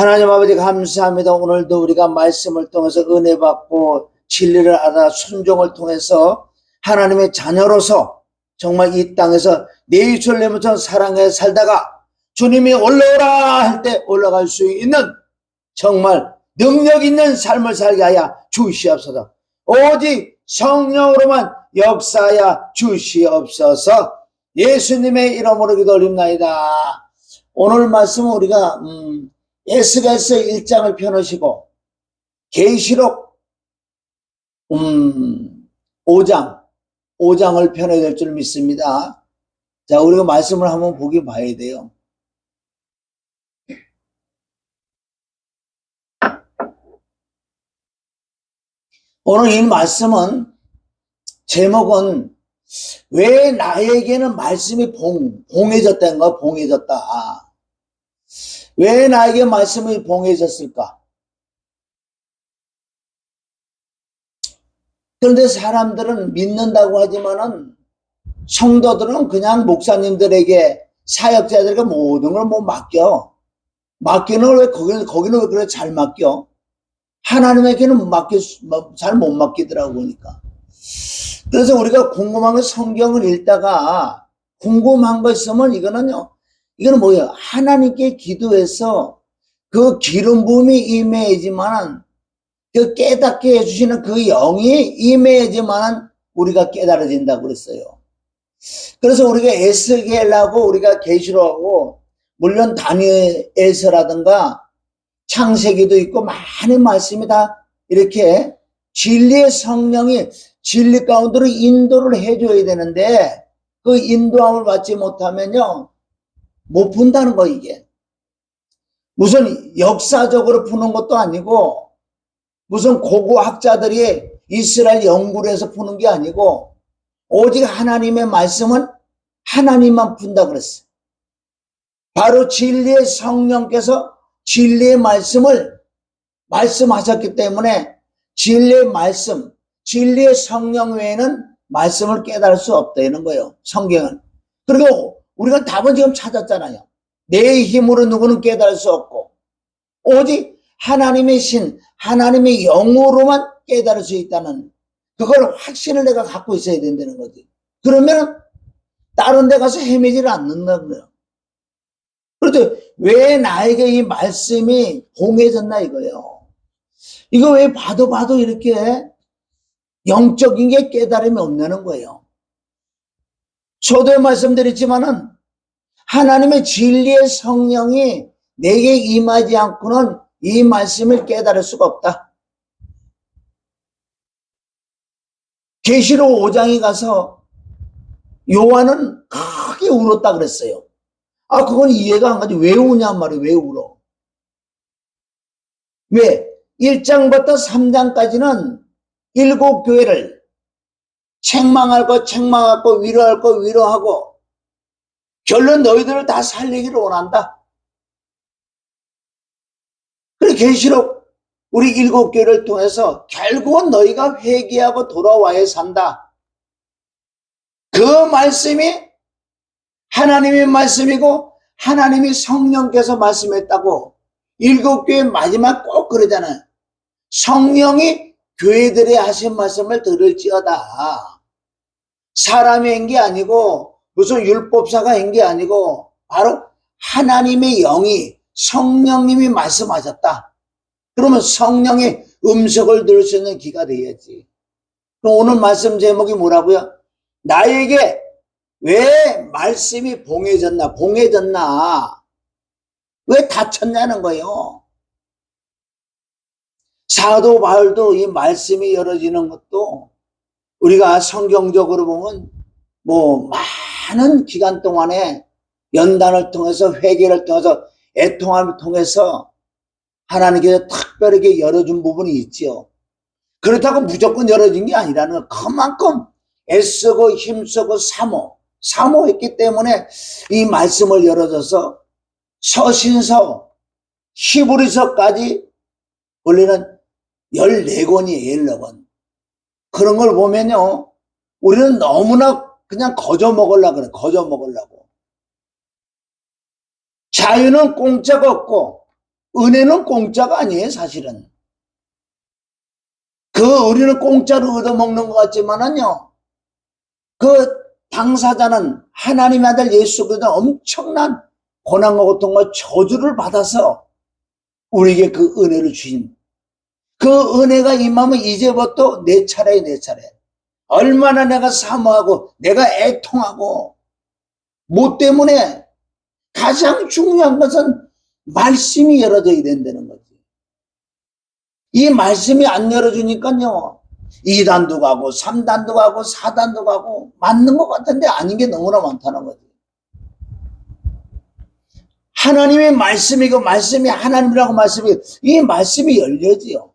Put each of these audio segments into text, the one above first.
하나님 아버지 감사합니다. 오늘도 우리가 말씀을 통해서 은혜 받고 진리를 알아 순종을 통해서 하나님의 자녀로서 정말 이 땅에서 예루살렘처럼 사랑해 살다가 주님이 올라오라 할 때 올라갈 수 있는 정말 능력 있는 삶을 살게 하여 주시옵소서. 오직 성령으로만 역사하여 주시옵소서. 예수님의 이름으로 기도드립니다. 오늘 말씀은 우리가 에스겔서 1장을 펴놓으시고 계시록 5장을 펴내야 될 줄 믿습니다. 자, 우리가 말씀을 한번 보기 봐야 돼요. 오늘 이 말씀은 제목은 왜 나에게는 말씀이 봉해졌다는 봉해졌다. 왜 나에게 말씀이 봉해졌을까? 그런데 사람들은 믿는다고 하지만은 성도들은 그냥 목사님들에게 사역자들에게 모든 걸 맡겨. 맡기는 왜 거기는 왜 그래 잘 맡겨? 하나님에게는 잘 못 맡기더라고 보니까. 그래서 우리가 궁금한 거 성경을 읽다가 궁금한 거 있으면 이거는 뭐예요? 하나님께 기도해서 그 기름 부음이 임해야지만 그 깨닫게 해주시는 그 영이 임해야지만 우리가 깨달아진다고 그랬어요. 그래서 우리가 에스겔하고 우리가 계시록하고 물론 다니엘서라든가 창세기도 있고 많은 말씀이 다 이렇게 진리의 성령이 진리 가운데로 인도를 해줘야 되는데 그 인도함을 받지 못하면요 못 푼다는 거. 이게 무슨 역사적으로 푸는 것도 아니고 무슨 고고학자들이 이스라엘 연구를 해서 푸는 게 아니고 오직 하나님의 말씀은 하나님만 푼다 그랬어요. 바로 진리의 성령께서 진리의 말씀을 말씀하셨기 때문에 진리의 말씀, 진리의 성령 외에는 말씀을 깨달을 수 없다는 거예요. 성경은. 그리고 우리가 답은 지금 찾았잖아요. 내 힘으로 누구는 깨달을 수 없고 오직 하나님의 신, 하나님의 영으로만 깨달을 수 있다는 그걸 확신을 내가 갖고 있어야 된다는 거지. 그러면 다른 데 가서 헤매지를 않는다는 거예요. 그런데 왜 나에게 이 말씀이 봉해졌나 이거예요. 이거 왜 봐도 이렇게 영적인 게 깨달음이 없는 거예요. 저도 말씀드렸지만은 하나님의 진리의 성령이 내게 임하지 않고는 이 말씀을 깨달을 수가 없다. 계시록 5장에 가서 요한은 크게 울었다 그랬어요. 그건 이해가 안 가지. 왜 우냔 말이에요. 왜 울어? 왜? 1장부터 3장까지는 7교회를 책망할 거 책망하고 위로할 거 위로하고 결론 너희들을 다 살리기를 원한다. 그리고 계시록 우리 7교회를 통해서 결국은 너희가 회개하고 돌아와야 산다. 그 말씀이 하나님의 말씀이고 하나님이 성령께서 말씀했다고 7교회 마지막 꼭 그러잖아요. 성령이 교회들의 하신 말씀을 들을지어다. 사람이 한 게 아니고 무슨 율법사가 한 게 아니고 바로 하나님의 영이 성령님이 말씀하셨다. 그러면 성령의 음성을 들을 수 있는 귀가 돼야지. 그럼 오늘 말씀 제목이 뭐라고요? 나에게 왜 말씀이 봉해졌나? 왜 닫혔냐는 거예요. 사도 바울도 이 말씀이 열어지는 것도 우리가 성경적으로 보면 뭐 많은 기간 동안에 연단을 통해서 회개를 통해서 애통함을 통해서 하나님께서 특별하게 열어준 부분이 있지요. 그렇다고 무조건 열어진 게 아니라는 그만큼 애쓰고 힘쓰고 사모했기 때문에 이 말씀을 열어줘서 서신서 히브리서까지 원래는 14권이에요. 14권. 그런 걸 보면요 우리는 너무나 그냥 거저 먹으려고 그래. 거저 먹으려고. 자유는 공짜가 없고 은혜는 공짜가 아니에요, 사실은. 우리는 공짜로 얻어먹는 것 같지만은요, 당사자는 하나님의 아들 예수 그리스도 엄청난 고난과 고통과 저주를 받아서 우리에게 그 은혜를 주신, 그 은혜가 임하면 이제부터 내 차례에 내 차례. 얼마나 내가 사모하고 내가 애통하고 뭐 때문에 가장 중요한 것은 말씀이 열어져야 된다는 거지. 이 말씀이 안 열어주니까요, 2단도 가고 3단도 가고 4단도 가고 맞는 것 같은데 아닌 게 너무나 많다는 거지. 하나님의 말씀이고 말씀이 하나님이라고 이 말씀이 열려지요.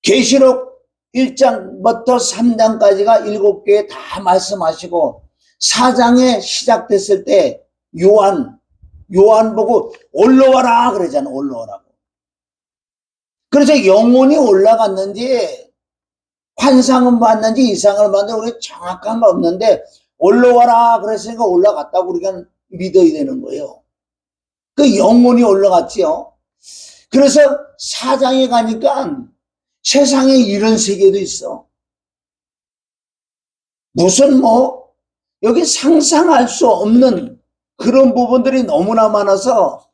계시록 1장부터 3장까지가 7교회 다 말씀하시고 4장에 시작됐을 때 요한 보고 올라와라 그러잖아. 올라오라고. 그래서 영혼이 올라갔는지 환상은 봤는지 이상을 봤는지 우리 정확한 거 없는데 올라와라 그랬으니까 올라갔다고 우리가 믿어야 되는 거예요. 그 영혼이 올라갔지요. 그래서 4장에 가니까 세상에 이런 세계도 있어. 무슨 여기 상상할 수 없는 그런 부분들이 너무나 많아서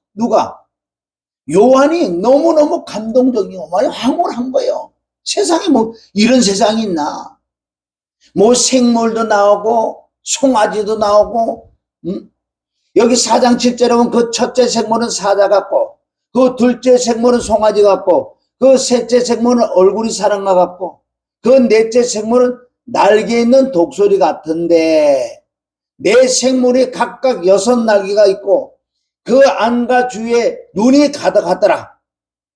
요한이 너무너무 감동적이고 많이 황홀한 거예요. 세상에 이런 세상이 있나. 생물도 나오고 송아지도 나오고 여기 4장 7절에 보면 그 첫째 생물은 사자 같고 그 둘째 생물은 송아지 같고 그 셋째 생물은 얼굴이 사람과 같고 그 넷째 생물은 날개 있는 독수리 같은데 네 생물이 각각 6날개가 있고 그 안과 주위에 눈이 가득하더라.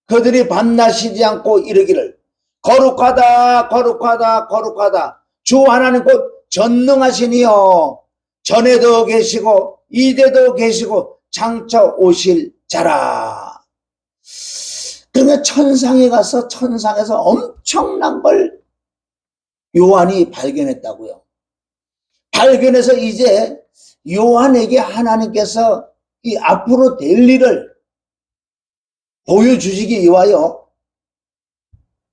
그들이 밤낮 쉬지 않고 이르기를 거룩하다 거룩하다 거룩하다 주 하나님 곧 전능하시니요 전에도 계시고 이제도 계시고 장차 오실 자라. 그러면 천상에 가서 천상에서 엄청난 걸 요한이 발견했다고요. 발견해서 이제 요한에게 하나님께서 이 앞으로 될 일을 보여주시기 위하여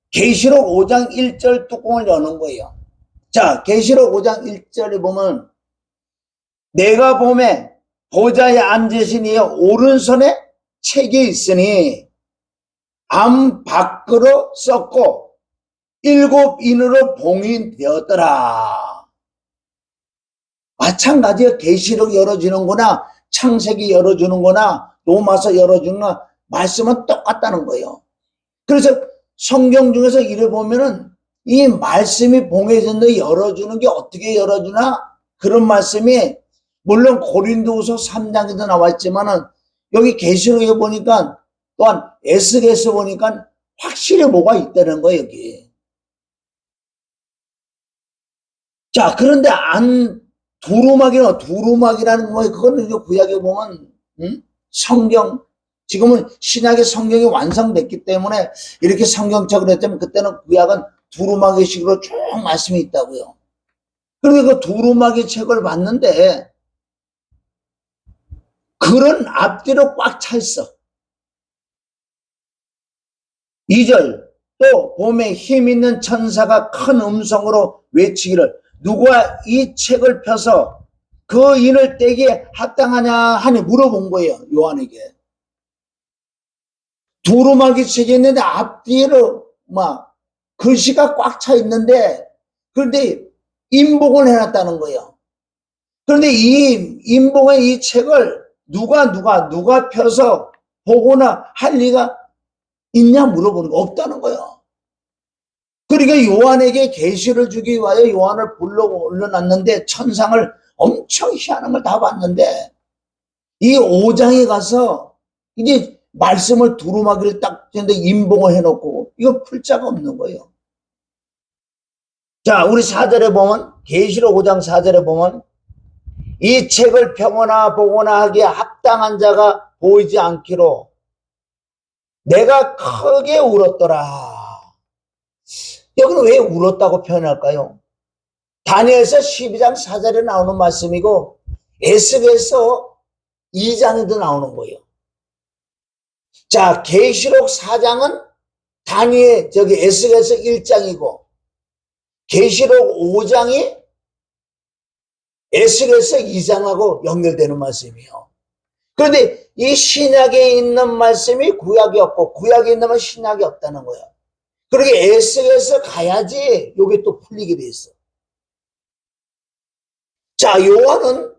계시록 5장 1절 뚜껑을 여는 거예요. 자, 계시록 5장 1절에 보면 내가 보매 보좌에 앉으신 이의 오른손에 책이 있으니 암 밖으로 썼고 7인으로 봉인되었더라. 마찬가지로 계시록 열어주는구나 창세기 열어주는구나 로마서 열어주는구나 말씀은 똑같다는 거예요. 그래서 성경 중에서 이래 보면은 이 말씀이 봉해졌는데 열어주는 게 어떻게 열어주나 그런 말씀이 물론 고린도후서 3장에도 나왔지만은 여기 계시록에 보니까 또한 에스겔서 보니까 확실히 뭐가 있다는 거예요 여기. 자, 그런데 두루마기라는 거 그거는 구약에 보면 성경 지금은 신약의 성경이 완성됐기 때문에 이렇게 성경책으로 했다면 그때는 구약은 두루마기식으로 쭉 말씀이 있다고요. 그런데 그 두루마기 책을 봤는데 글은 앞뒤로 꽉 차 있어. 2절 또 봄에 힘 있는 천사가 큰 음성으로 외치기를 누가 이 책을 펴서 그 인을 떼기에 합당하냐 하니 물어본 거예요. 요한에게. 두루마기 책이 있는데 앞뒤로 막 글씨가 꽉 차 있는데 그런데 인봉을 해놨다는 거예요. 그런데 이 인봉의 이 책을 누가 펴서 보거나 할 리가 있냐 물어보는 거 없다는 거예요. 그러니까 요한에게 계시를 주기 위하여 요한을 불러 올려놨는데 천상을 엄청 희한한 걸 다 봤는데 이 5장에 가서 이제 말씀을 두루마기를 딱 했는데 인봉을 해놓고 이거 풀 자가 없는 거예요. 자, 우리 4절에 보면 계시록 5장 4절에 보면 이 책을 펴거나 보거나 하기에 합당한 자가 보이지 않기로 내가 크게 울었더라. 여기는 왜 울었다고 표현할까요? 다니엘서 12장 4절에 나오는 말씀이고 에스겔서 2장에도 나오는 거예요. 자, 계시록 4장은 다니엘 에스겔서 1장이고 계시록 5장이 에스겔서 2장하고 연결되는 말씀이에요. 그런데 이 신약에 있는 말씀이 구약이 없고 구약에 있는 말씀이 신약이 없다는 거예요. 그러게 에스겔서 가야지 이게 또 풀리게 돼 있어. 자, 요한은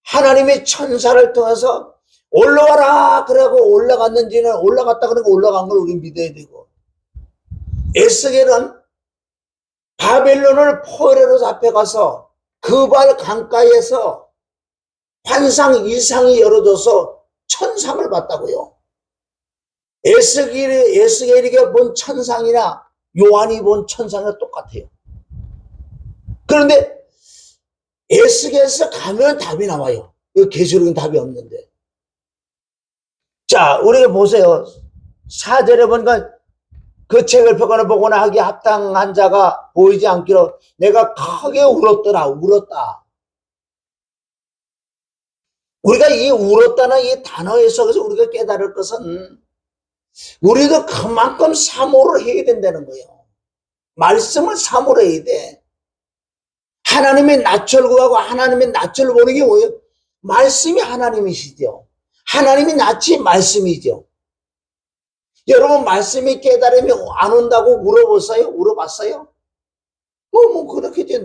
하나님의 천사를 통해서 올라와라 그러고 올라갔는지는 올라갔다 그러고 올라간 걸 우리 믿어야 되고, 에스겔은 바벨론을 포로로 잡혀가서 그발 강가에서 환상 이상이 열어져서 천상을 봤다고요. 에스겔이가 본 천상이나 요한이 본 천상이랑 똑같아요. 그런데 에스겔에서 가면 답이 나와요. 계시록은 답이 없는데. 자, 우리가 보세요. 4절에 보니까 그 책을 펴거나 보거나 하기에 합당한 자가 보이지 않기로 내가 크게 울었다. 우리가 이 울었다는 이 단어의 속에서 우리가 깨달을 것은 우리도 그만큼 사모를 해야 된다는 거예요. 말씀을 사모를 해야 돼. 하나님의 낯을 구하고 하나님의 낯을 보는 게 뭐예요? 말씀이 하나님이시죠. 하나님이 낯이 말씀이죠. 여러분 말씀이 깨달음이 안 온다고 울어봤어요? 그렇게 이제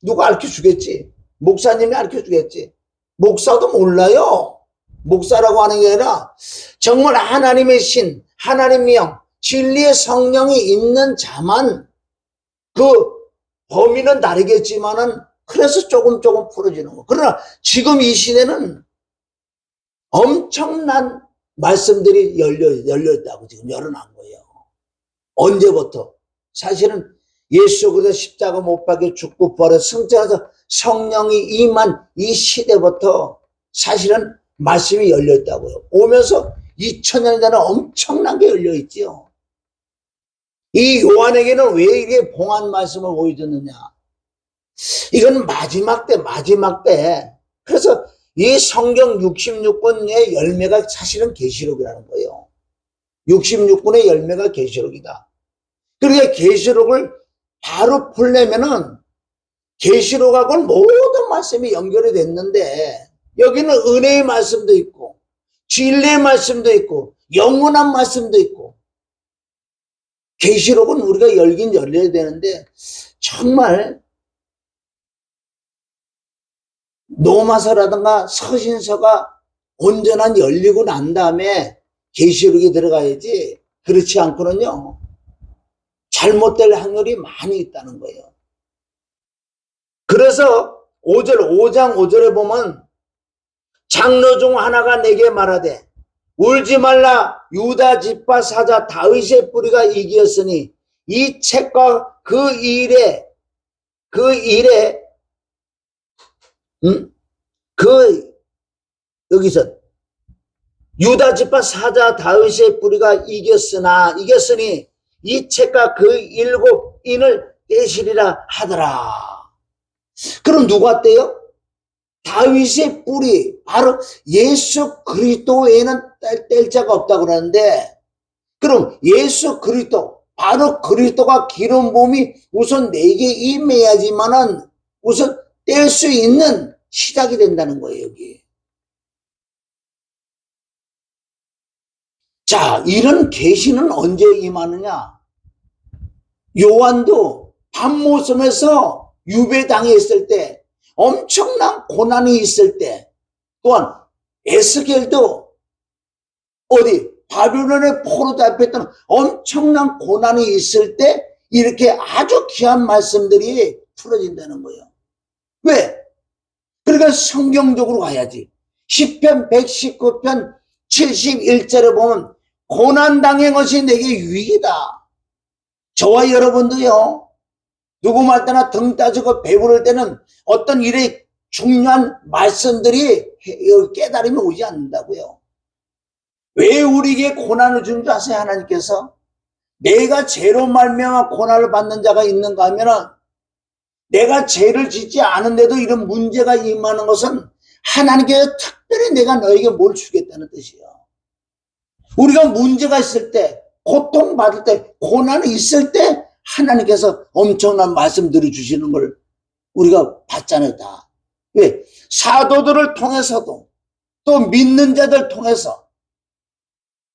누가 알려주겠지. 목사님이 알려주겠지. 목사도 몰라요. 목사라고 하는 게 아니라 정말 하나님의 신, 하나님의 영, 진리의 성령이 있는 자만 그 범위는 다르겠지만은 그래서 조금 풀어지는 거. 그러나 지금 이 시대는 엄청난 말씀들이 열려있다고 지금 열어난 거예요. 언제부터? 사실은 예수 그리스도 십자가 못 박혀 죽고 부활해 승천해서 성령이 임한 이 시대부터 사실은 말씀이 열려있다고요. 오면서 2000년 전에 엄청난 게 열려있지요. 이 요한에게는 왜 이게 봉한 말씀을 보여줬느냐? 이건 마지막 때. 그래서 이 성경 66권의 열매가 사실은 계시록이라는 거예요. 66권의 열매가 계시록이다. 그러니까 계시록을 바로 풀려면은 계시록하고는 모든 말씀이 연결이 됐는데 여기는 은혜의 말씀도 있고 진리의 말씀도 있고 영원한 말씀도 있고 계시록은 우리가 열긴 열려야 되는데 정말 노마서라든가 서신서가 온전한 열리고 난 다음에 계시록이 들어가야지 그렇지 않고는요 잘못될 확률이 많이 있다는 거예요. 그래서 5장 5절에 보면 장로 중 하나가 내게 말하되 울지 말라 유다 지파 사자 다윗의 뿌리가 이기었으니 이 책과 그 일에 여기서 유다 지파 사자 다윗의 뿌리가 이겼으니 이 책과 그 7인을 떼시리라 하더라. 그럼 누가 떼요? 다윗의 뿌리, 바로 예수 그리스도 외에는 뗄 자가 없다고 그러는데, 그럼 예수 그리스도, 바로 그리스도가 기름 부음이 우선 내게 임해야지만은 우선 뗄 수 있는 시작이 된다는 거예요, 여기. 자, 이런 계시는 언제 임하느냐? 요한도 밤모섬에서 유배당했을 때, 엄청난 고난이 있을 때, 또한 에스겔도 바빌론의 포로 잡혔던 엄청난 고난이 있을 때 이렇게 아주 귀한 말씀들이 풀어진다는 거예요. 왜? 그러니까 성경적으로 가야지. 시편 119편 71절에 보면 고난당한 것이 내게 유익이다. 저와 여러분도요. 누구 말 때나 등 따지고 배부를 때는 어떤 일에 중요한 말씀들이 깨달음이 오지 않는다고요. 왜 우리에게 고난을 준 줄 아세요? 하나님께서 내가 죄로 말미암아 고난을 받는 자가 있는가 하면은 내가 죄를 짓지 않은데도 이런 문제가 임하는 것은 하나님께서 특별히 내가 너에게 뭘 주겠다는 뜻이에요. 우리가 문제가 있을 때, 고통받을 때, 고난이 있을 때 하나님께서 엄청난 말씀들을 주시는 걸 우리가 봤잖아요, 다. 왜? 사도들을 통해서도 또 믿는 자들 통해서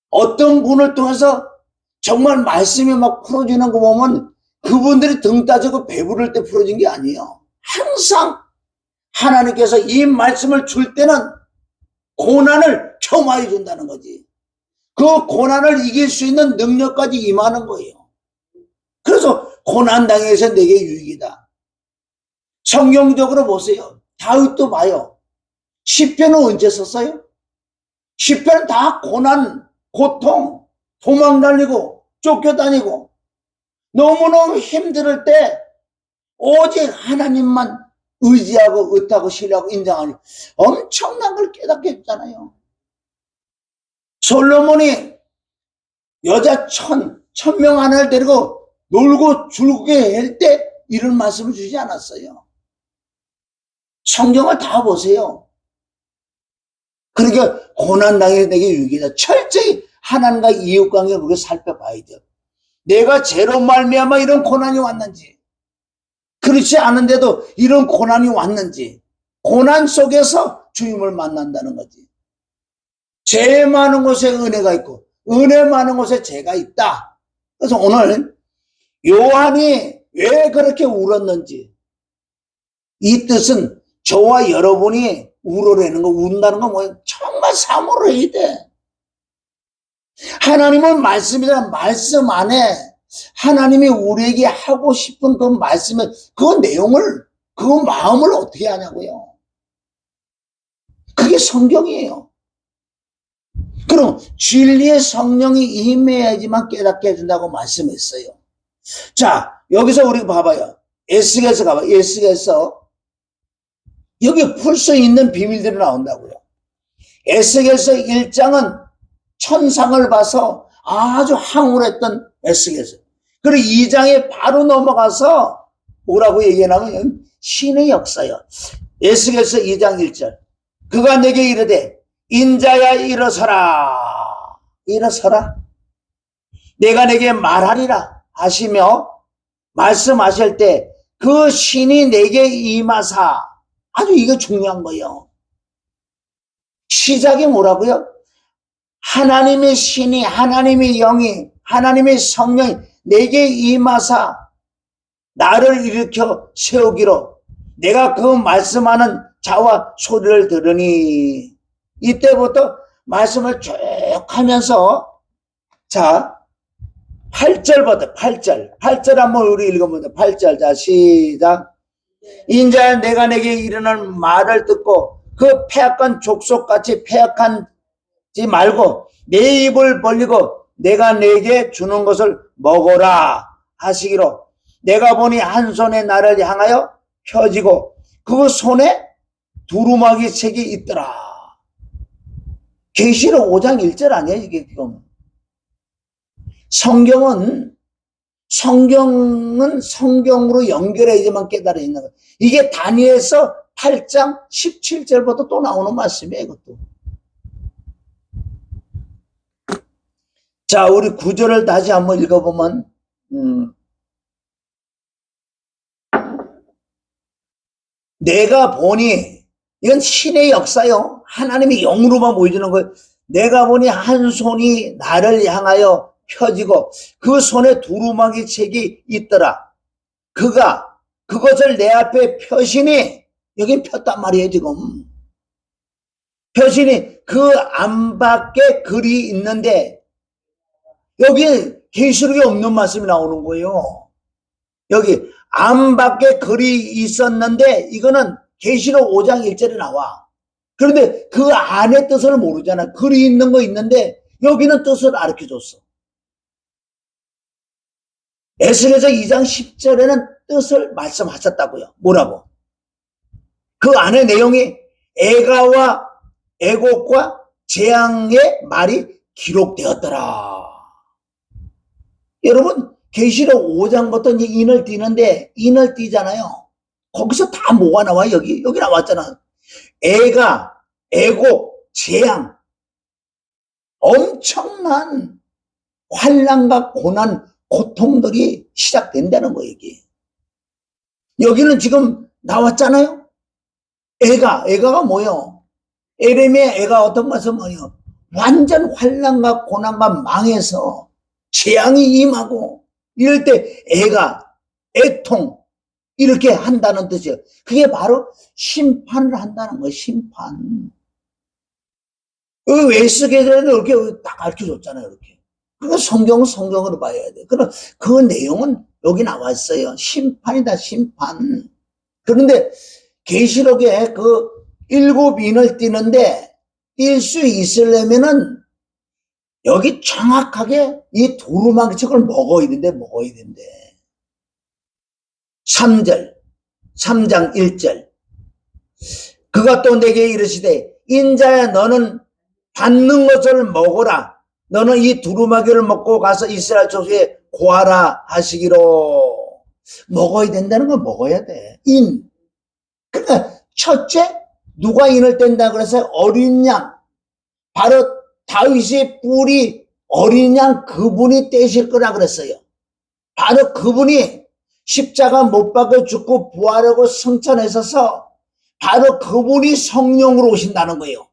어떤 분을 통해서 정말 말씀이 막 풀어지는 거 보면 그분들이 등 따지고 배부를 때 풀어진 게 아니에요. 항상 하나님께서 이 말씀을 줄 때는 고난을 겸하여 준다는 거지. 그 고난을 이길 수 있는 능력까지 임하는 거예요. 그래서 고난 당해서 내게 유익이다. 성경적으로 보세요. 다윗도 봐요. 시편은 언제 썼어요? 시편은 다 고난, 고통, 도망 달리고 쫓겨다니고 너무너무 힘들 때 오직 하나님만 의지하고 의탁하고 신뢰하고 인정하니 엄청난 걸 깨닫게 했잖아요. 솔로몬이 여자 천명 하나를 데리고 놀고 즐겁게 할 때 이런 말씀을 주지 않았어요. 성경을 다 보세요. 그러니까 고난당해 내게 유익이다. 철저히 하나님과 이웃관계를 우리가 살펴봐야 돼요. 내가 죄로 말미암아 이런 고난이 왔는지, 그렇지 않은데도 이런 고난이 왔는지, 고난 속에서 주님을 만난다는 거지. 죄 많은 곳에 은혜가 있고 은혜 많은 곳에 죄가 있다. 그래서 오늘 요한이 왜 그렇게 울었는지, 이 뜻은 저와 여러분이 울어내는 거, 운다는 거 뭐예요? 정말 사모를 해야 돼. 하나님은 말씀이란 말씀 안에 하나님이 우리에게 하고 싶은 그 말씀의 그 내용을, 그 마음을 어떻게 하냐고요. 그게 성경이에요. 그럼 진리의 성령이 임해야지만 깨닫게 해준다고 말씀했어요. 자, 여기서 우리 봐봐요. 에스겔서 가봐요. 에스겔서 여기 풀 수 있는 비밀들이 나온다고요. 에스겔서 1장은 천상을 봐서 아주 황홀했던 에스겔서. 그리고 2장에 바로 넘어가서 뭐라고 얘기하냐면 신의 역사요. 에스겔서 2장 1절. 그가 내게 이르되 인자야 일어서라. 일어서라. 내가 내게 말하리라 하시며 말씀하실 때 그 신이 내게 임하사. 아주 이거 중요한 거예요. 시작이 뭐라고요? 하나님의 신이, 하나님의 영이, 하나님의 성령이 내게 임하사 나를 일으켜 세우기로 내가 그 말씀하는 자와 소리를 들으니. 이때부터 말씀을 쭉 하면서, 자 8절부터 8절 한번 우리 읽어보자. 8절. 자 시작. 인자야 내가 내게 이르는 말을 듣고 그 패악한 족속같이 패악한지 말고 내 입을 벌리고 내가 내게 주는 것을 먹어라 하시기로 내가 보니 한 손에 나를 향하여 펴지고 그 손에 두루마기 책이 있더라. 계시록 5장 1절 아니에요 이게 지금. 성경은 성경으로 연결해야지만 깨달아지는 거예요. 이게 다니엘서 8장 17절부터 또 나오는 말씀이에요. 이것도. 자, 우리 9절을 다시 한번 읽어보면 내가 보니, 이건 신의 역사요. 하나님이 영으로만 보여주는 거예요. 내가 보니 한 손이 나를 향하여 펴지고 그 손에 두루마기 책이 있더라. 그가 그것을 내 앞에 펴시니, 여긴 폈단 말이에요 지금. 펴시니 그 안밖에 글이 있는데, 여기 계시록에 없는 말씀이 나오는 거예요. 여기 안밖에 글이 있었는데 이거는 계시록 5장 1절에 나와. 그런데 그 안의 뜻을 모르잖아. 글이 있는 거 있는데 여기는 뜻을 알려줬어. 에스겔서 2장 10절에는 뜻을 말씀하셨다고요. 뭐라고? 그 안의 내용이 애가와 애곡과 재앙의 말이 기록되었더라. 여러분 계시록 5장부터 이제 인을 띄는데, 인을 띄잖아요. 거기서 다 뭐가 나와? 여기 나왔잖아. 애가, 애곡, 재앙. 엄청난 환난과 고난, 고통들이 시작된다는 거예요, 이게. 여기는 지금 나왔잖아요. 애가가 뭐요? 에레미야 애가 어떤 것은 뭐요? 완전 환난과 고난과 망해서 재앙이 임하고 이럴 때 애통 이렇게 한다는 뜻이에요. 그게 바로 심판을 한다는 거예요. 심판. 웨스트게이트에는 이렇게 딱 가르쳐줬잖아요. 이렇게. 그러니까 성경은 성경으로 봐야 돼. 그럼 그 내용은 여기 나왔어요. 심판이다, 심판. 그런데 계시록에 그 7인을 띄는데 뛸 수 있으려면은 여기 정확하게 이 두루마기 책을 먹어야 된대. 3절, 3장 1절. 그가 또 내게 이르시되 인자야 너는 받는 것을 먹어라. 너는 이 두루마기를 먹고 가서 이스라엘 족속에 고하라 하시기로. 먹어야 된다는 건 먹어야 돼. 그러니까 첫째 누가 인을 뗀다 그래서 어린 양, 바로 다윗의 뿔이 어린 양 그분이 떼실 거라 그랬어요. 바로 그분이 십자가 못 박아 죽고 부활하고 승천하셔서 바로 그분이 성령으로 오신다는 거예요.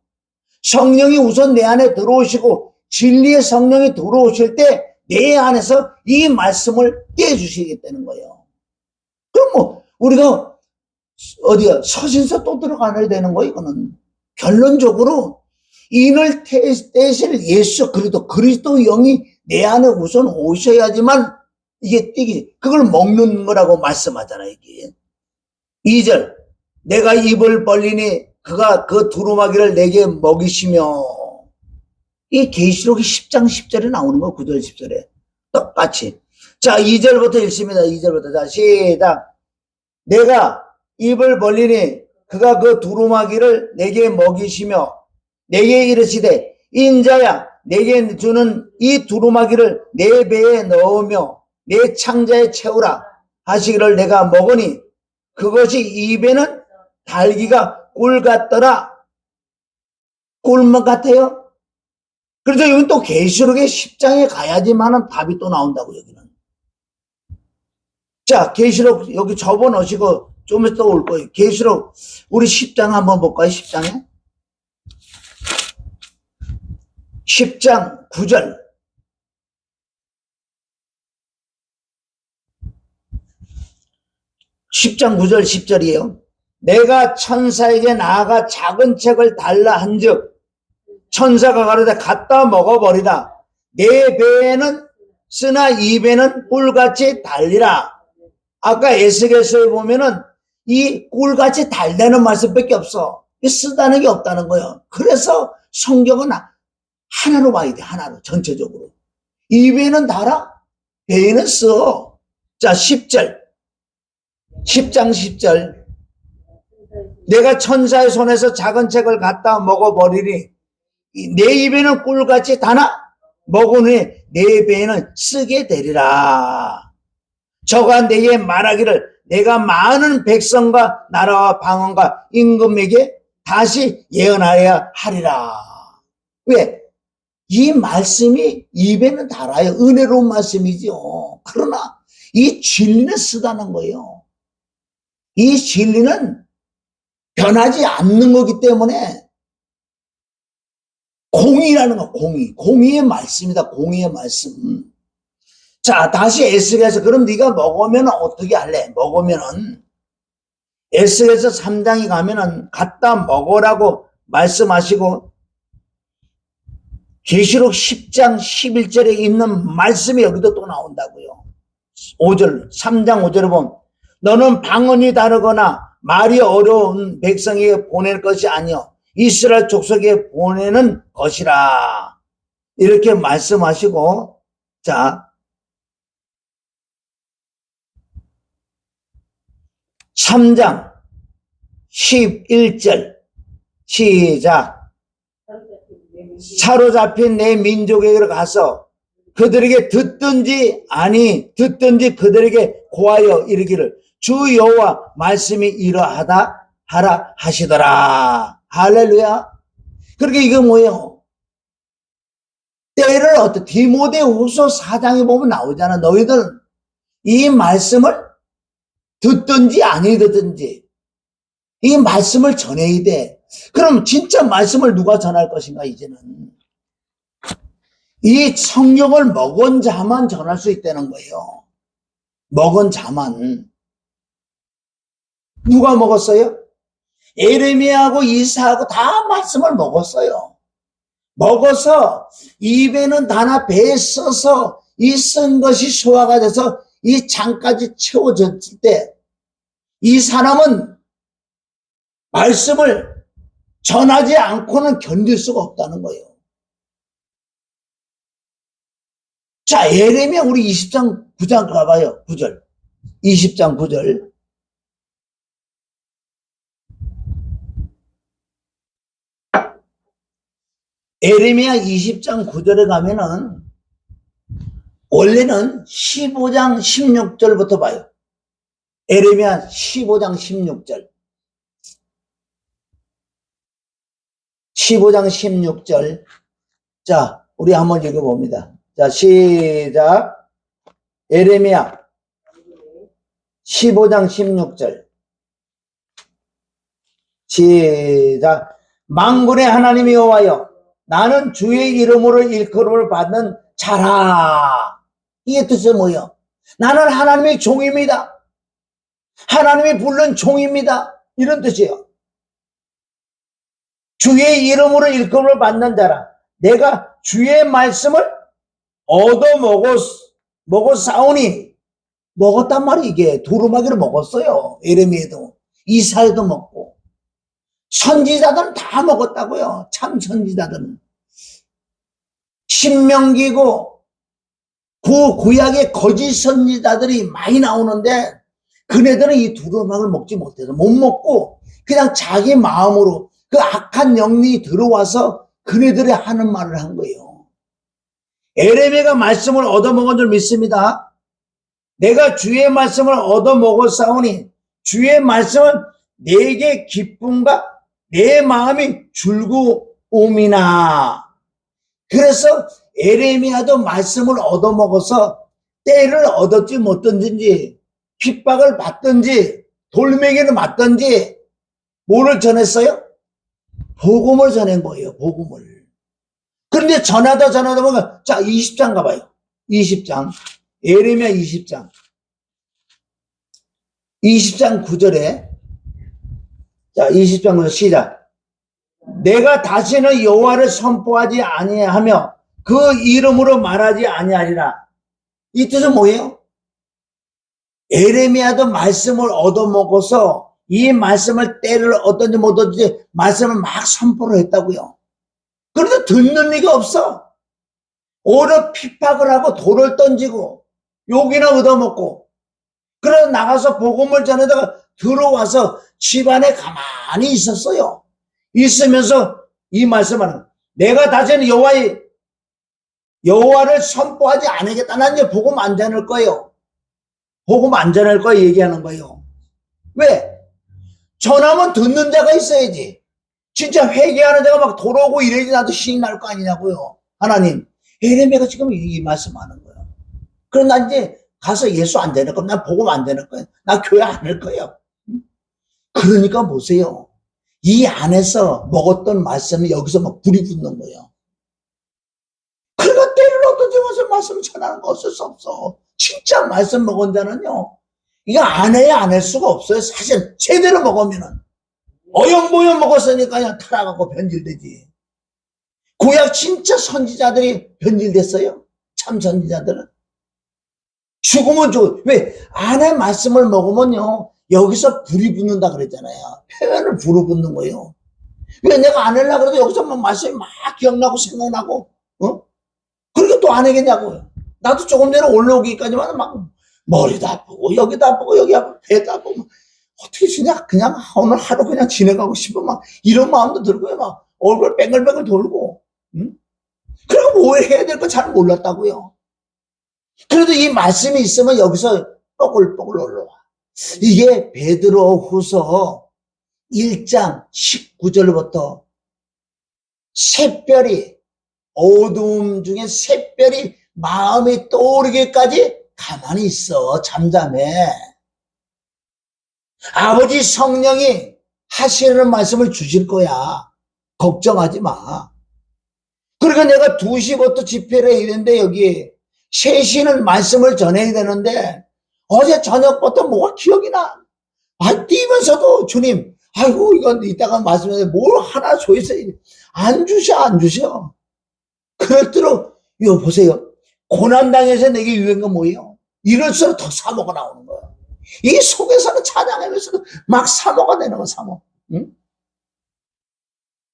성령이 우선 내 안에 들어오시고 진리의 성령이 들어오실 때 내 안에서 이 말씀을 떼주시겠다는 거예요. 그럼 뭐 우리가 어디야 서신서 또 들어가야 되는 거 이거는. 결론적으로 인을 떼실 예수 그리스도 영이 내 안에 우선 오셔야지만 이게 띄기, 그걸 먹는 거라고 말씀하잖아요. 이게 2절 내가 입을 벌리니 그가 그 두루마기를 내게 먹이시며. 이 계시록이 10장 10절에 나오는 거 9절 10절에 똑같이. 자 2절부터 읽습니다. 2절부터 자 시작. 내가 입을 벌리니 그가 그 두루마기를 내게 먹이시며 내게 이르시되 인자야 내게 주는 이 두루마기를 내 배에 넣으며 내 창자에 채우라 하시기를 내가 먹으니 그것이 입에는 달기가 꿀 같더라. 꿀맛 같아요. 그래서 여기 또 계시록의 10장에 가야지만은 답이 또 나온다고 여기는. 자 계시록 여기 접어놓으시고 좀 이따 올 거예요. 계시록 우리 10장 한번 볼까요? 10장에 10장 9절. (10장 9절) 10절이에요. 내가 천사에게 나아가 작은 책을 달라 한즉 천사가 가로되 갖다 먹어버리라. 내 배에는 쓰나 입에는 꿀같이 달리라. 아까 에스겔서에 보면은 이 꿀같이 달다는 말씀밖에 없어. 쓰다는 게 없다는 거예요. 그래서 성경은 하나로 봐야 돼. 하나로 전체적으로. 입에는 달아, 배에는 써. 자 10절 10장 10절. 내가 천사의 손에서 작은 책을 갖다 먹어버리니 내 입에는 꿀같이 다나 먹으니 내 배에는 쓰게 되리라. 저가 내게 말하기를 내가 많은 백성과 나라와 방언과 임금에게 다시 예언하여야 하리라. 왜? 이 말씀이 입에는 달아요. 은혜로운 말씀이죠. 그러나 이 진리는 쓰다는 거예요. 이 진리는 변하지 않는 거기 때문에 공의라는 거, 공의의 말씀이다. 공의의 말씀. 자, 다시 에스겔서 그럼 네가 먹으면 어떻게 할래? 먹으면은 에스겔서 3장에 가면은 갖다 먹으라고 말씀하시고 계시록 10장 11절에 있는 말씀이 여기도 또 나온다고요. 5절 3장 5절에 보면 너는 방언이 다르거나 말이 어려운 백성에게 보낼 것이 아니요 이스라엘 족속에 보내는 것이라. 이렇게 말씀하시고 자 3장 11절 시작. 사로잡힌 내 민족에게 가서 그들에게 듣든지 그들에게 고하여 이르기를 주 여호와 말씀이 이러하다 하라 하시더라. 할렐루야. 그렇게 이게 뭐예요? 때를 디모데후서 4장에 보면 나오잖아. 너희들 이 말씀을 듣든지 아니 듣든지 이 말씀을 전해야 돼. 그럼 진짜 말씀을 누가 전할 것인가? 이제는 이 성경을 먹은 자만 전할 수 있다는 거예요. 먹은 자만. 누가 먹었어요? 예레미야하고 이사하고 다 말씀을 먹었어요. 먹어서 입에는 다나 배에 써서 이 쓴 것이 소화가 돼서 이 장까지 채워졌을 때 이 사람은 말씀을 전하지 않고는 견딜 수가 없다는 거예요. 자, 예레미야 우리 20장 9장 가봐요. 9절. 20장 9절. 예레미야 20장 9절에 가면은 원래는 15장 16절부터 봐요. 예레미야 15장 16절. 15장 16절. 자, 우리 한번 읽어봅니다. 자, 시작. 예레미야 15장 16절. 시작. 만군의 하나님이 여호와여, 나는 주의 이름으로 일컬음을 받는 자라. 이게 뜻이 뭐예요? 나는 하나님의 종입니다. 하나님이 부른 종입니다. 이런 뜻이에요. 주의 이름으로 일컬음을 받는 자라. 내가 주의 말씀을 얻어 먹었사오니. 먹었단 말이에요. 이게 두루마기를 먹었어요. 예레미야도 이사야도 먹고 선지자들은 다 먹었다고요. 참 선지자들은. 신명기고 구약의 거짓 선지자들이 많이 나오는데 그네들은 이 두루마기를 먹지 못해서 못 먹고 그냥 자기 마음으로 그 악한 영이 들어와서 그네들이 하는 말을 한 거예요. 예레미야가 말씀을 얻어먹은 줄 믿습니다. 내가 주의 말씀을 얻어먹었사오니 주의 말씀은 내게 기쁨과 내 마음이 즐거움이나. 그래서 예레미야도 말씀을 얻어먹어서 때를 얻었지 못했든지 핍박을 받든지 돌멩이를 맞든지 뭐를 전했어요? 복음을 전한 거예요. 복음을. 그런데 전하다 보면 자 20장 가봐요. 20장 예레미야 20장 9절에 자 20장 9절 시작. 내가 다시는 여호와를 선포하지 아니하며 그 이름으로 말하지 아니하리라. 이 뜻은 뭐예요? 예레미야도 말씀을 얻어먹어서 이 말씀을 때를 어떤지 못하든지 말씀을 막 선포를 했다고요. 그런데 듣는 리가 없어. 오히려 핍박을 하고 돌을 던지고 욕이나 얻어먹고 그래서 나가서 복음을 전하다가 들어와서 집안에 가만히 있었어요. 있으면서 이 말씀하는 내가 다시는 여호와를 선포하지 않겠다. 난 이제 복음 안 전할 거예요. 복음 안 전할 거예요. 얘기하는 거예요. 왜? 전하면 듣는 자가 있어야지. 진짜 회개하는 자가 막 돌아오고 이래야지 나도 신이 날 거 아니냐고요. 하나님, 예레미야가 지금 이 말씀하는 거예요. 그럼 난 이제 가서 예수 안 되는 거야. 난 복음 안 되는 거야. 나 교회 안 할 거예요. 그러니까 보세요. 이 안에서 먹었던 말씀이 여기서 막 불이 붙는 거예요. 그러니까 때를 어떤 점에서 말씀 전하는 거 어쩔 수 없어. 진짜 말씀 먹은 자는요. 이거 안 해야 안 할 수가 없어요. 사실 제대로 먹으면은. 어영보영 먹었으니까 그냥 타락하고 변질되지. 구약 진짜 선지자들이 변질됐어요. 참 선지자들은. 죽으면 죽어. 왜? 안에 말씀을 먹으면요. 여기서 불이 붙는다 그랬잖아요. 표현을 불이 붙는 거예요. 왜 내가 안 하려고 그래도 여기서 막 말씀이 막 기억나고 생각나고, 그러니까 또 안 하겠냐고요. 나도 조금 전에 올라오기까지만 막 머리도 아프고, 여기도 아프고, 여기 아프고, 배도 아프고, 어떻게 그냥 오늘 하루 그냥 지내가고 싶어. 막 이런 마음도 들고요. 막 얼굴 뱅글뱅글 돌고, 그리고 뭘 해야 될 거 잘 몰랐다고요. 그래도 이 말씀이 있으면 여기서 뽀글뽀글 올라와. 이게 베드로후서 1장 19절부터 샛별이 어두움 중에 샛별이 마음이 떠오르기까지 가만히 있어. 잠잠해. 아버지 성령이 하시는 말씀을 주실 거야. 걱정하지 마. 그러니까 내가 2시부터 집회를 해야 되는데 여기 3시는 말씀을 전해야 되는데 어제 저녁부터 뭐가 기억이 나. 뛰면서도 주님, 아이고 이건 이따가 말씀에 뭘 하나 줘있어. 안 주셔. 그럴수록 이거 보세요. 고난당해서 내게 유행한 건 뭐예요? 이럴수록 더 사모가 나오는 거야. 이 속에서는 찬양하면서도 막 사모가 되는 거야. 사모. 응?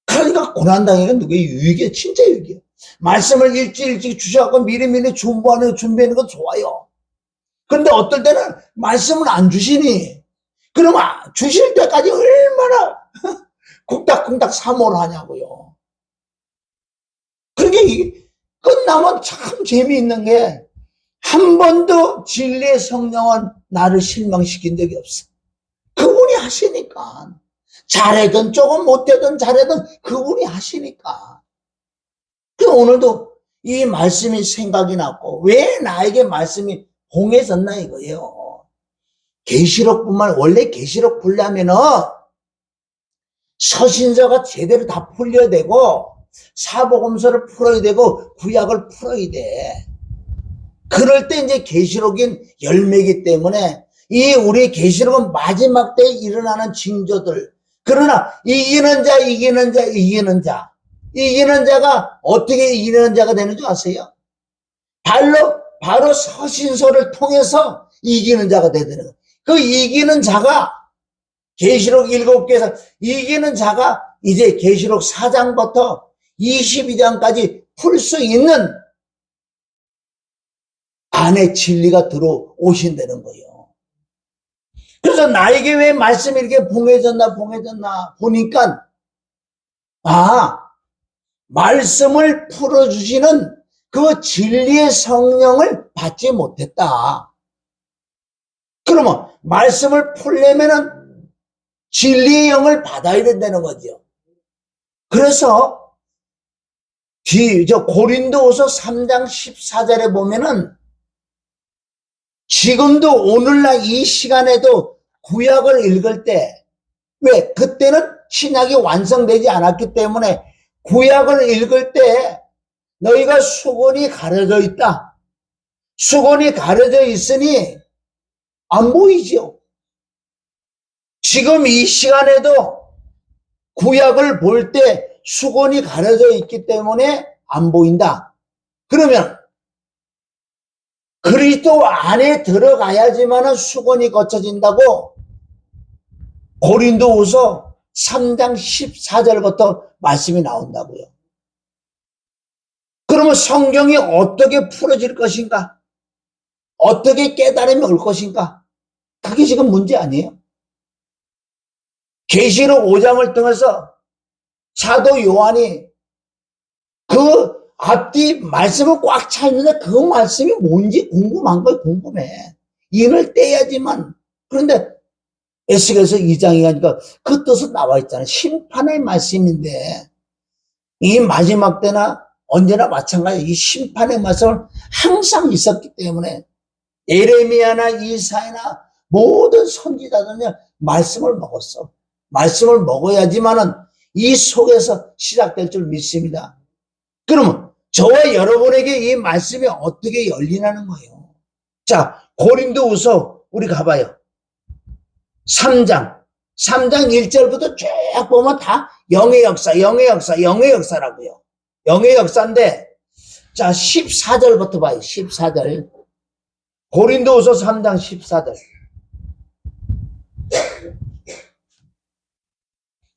그러니까 고난당해가 누구의 유익이야? 진짜 유익이야. 말씀을 일찍 주셔갖고 미리미리 준비하는 건 좋아요. 그런데 어떨 때는 말씀을 안 주시니 그러면 주실 때까지 얼마나 쿵닥쿵닥 사모를 하냐고요. 그게 끝나면 참 재미있는 게 한 번도 진리의 성령은 나를 실망시킨 적이 없어. 그분이 하시니까. 잘하든 조금 못하든 잘하든 그분이 하시니까. 그래서 오늘도 이 말씀이 생각이 났고 왜 나에게 말씀이 봉해졌나 이거예요. 계시록뿐만 원래 계시록 풀려면은 서신서가 제대로 다 풀려야 되고 사복음서를 풀어야 되고 구약을 풀어야 돼. 그럴 때 이제 계시록인 열매이기 때문에 이 우리 계시록은 마지막 때에 일어나는 징조들. 그러나 이기는 자가 어떻게 이기는 자가 되는 줄 아세요? 바로 서신서를 통해서 이기는 자가 되는 거예요. 그 이기는 자가 계시록 7개에서 이기는 자가 이제 계시록 4장부터 22장까지 풀 수 있는 안에 진리가 들어오신다는 거예요. 그래서 나에게 왜 말씀이 이렇게 봉해졌나 보니까 말씀을 풀어주시는 그 진리의 성령을 받지 못했다. 그러면 말씀을 풀려면은 진리의 영을 받아야 된다는 거죠. 그래서 고린도후서 3장 14절에 보면은 지금도 오늘날 이 시간에도 구약을 읽을 때 왜? 그때는 신약이 완성되지 않았기 때문에 구약을 읽을 때 너희가 수건이 가려져 있다. 수건이 가려져 있으니 안 보이죠. 지금 이 시간에도 구약을 볼 때 수건이 가려져 있기 때문에 안 보인다. 그러면 그리스도 안에 들어가야지만 수건이 거쳐진다고 고린도후서 3장 14절부터 말씀이 나온다고요. 그러면 성경이 어떻게 풀어질 것인가? 어떻게 깨달음이 올 것인가? 그게 지금 문제 아니에요. 계시록 5장을 통해서 사도 요한이 그 앞뒤 말씀은 꽉 차 있는데 그 말씀이 뭔지 궁금한 거예요. 궁금해. 인을 떼야지만. 그런데 에스겔서 2장에 가니까 그 뜻은 나와 있잖아요. 심판의 말씀인데 이 마지막 때나 언제나 마찬가지 이 심판의 말씀은 항상 있었기 때문에 예레미야나 이사야나 모든 선지자들은 말씀을 먹었어. 말씀을 먹어야지만은 이 속에서 시작될 줄 믿습니다. 그러면 저와 여러분에게 이 말씀이 어떻게 열리나는 거예요. 자, 고린도후서 우리 가봐요. 3장 1절부터 쭉 보면 다 영의 역사라고요. 영의 역사인데 자 14절부터 봐요. 14절 고린도후서 3장 14절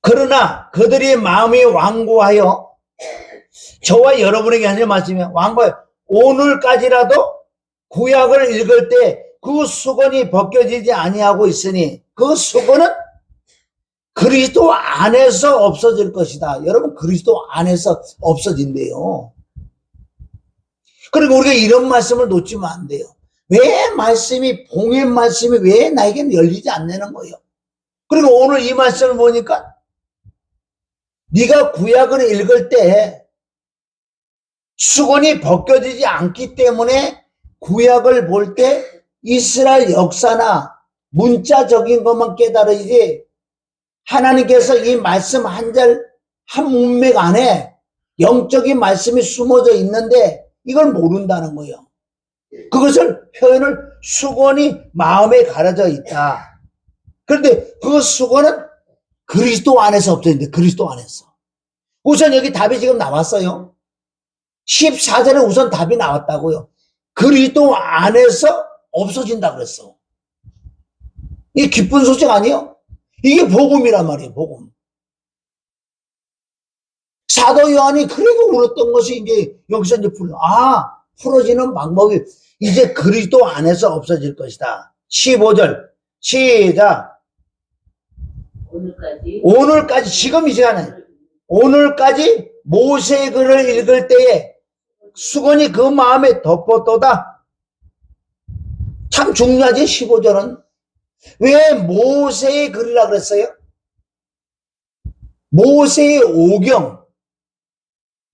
그러나 그들이 마음이 완고하여 저와 여러분에게 하는 말씀이면 완고하여 오늘까지라도 구약을 읽을 때 그 수건이 벗겨지지 아니하고 있으니 그 수건은 그리스도 안에서 없어질 것이다. 여러분 그리스도 안에서 없어진대요. 그리고 우리가 이런 말씀을 놓치면 안 돼요. 왜 말씀이 봉의 말씀이 왜 나에게는 열리지 않는 거예요. 그리고 오늘 이 말씀을 보니까 네가 구약을 읽을 때 수건이 벗겨지지 않기 때문에 구약을 볼 때 이스라엘 역사나 문자적인 것만 깨달으지 하나님께서 이 말씀 한 절 한 문맥 안에 영적인 말씀이 숨어져 있는데 이걸 모른다는 거예요. 그것을 표현을 수건이 마음에 가려져 있다. 그런데 그 수건은 그리스도 안에서 없어진대. 그리스도 안에서. 우선 여기 답이 지금 나왔어요. 14절에 우선 답이 나왔다고요. 그리스도 안에서 없어진다 그랬어. 이게 기쁜 소식 아니에요? 이게 복음이란 말이에요. 복음. 사도 요한이 그래도 울었던 것이 이제 여기서 이제 풀어지는 방법이 이제 그리스도 안에서 없어질 것이다. 15절 시작. 오늘까지 지금 이 시간에 오늘까지 모세의 글을 읽을 때에 수건이 그 마음에 덮었도다. 참 중요하지. 15절은 왜 모세의 글이라 그랬어요? 모세의 오경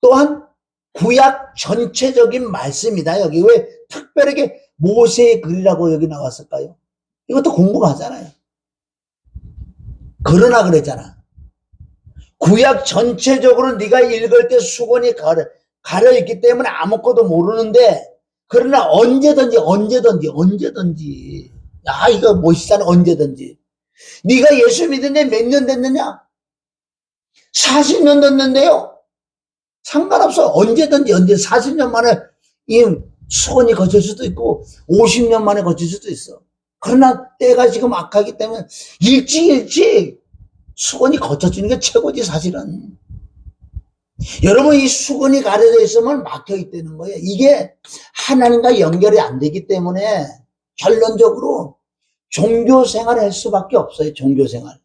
또한 구약 전체적인 말씀이다. 여기 왜 특별하게 모세의 글이라고 여기 나왔을까요? 이것도 궁금하잖아요. 그러나 그랬잖아. 구약 전체적으로 네가 읽을 때 수건이 가려있기 때문에 아무것도 모르는데 그러나 언제든지 야 이거 멋있잖아. 언제든지 네가 예수 믿은 지 몇 년 됐느냐? 40년 됐는데요. 상관없어. 언제든지 40년 만에 이 수건이 거칠 수도 있고 50년 만에 거칠 수도 있어. 그러나 때가 지금 악하기 때문에 일찍 수건이 거쳐지는 게 최고지 사실은. 여러분 이 수건이 가려져 있으면 막혀 있다는 거예요. 이게 하나님과 연결이 안 되기 때문에 결론적으로 종교생활을 할 수밖에 없어요. 종교생활.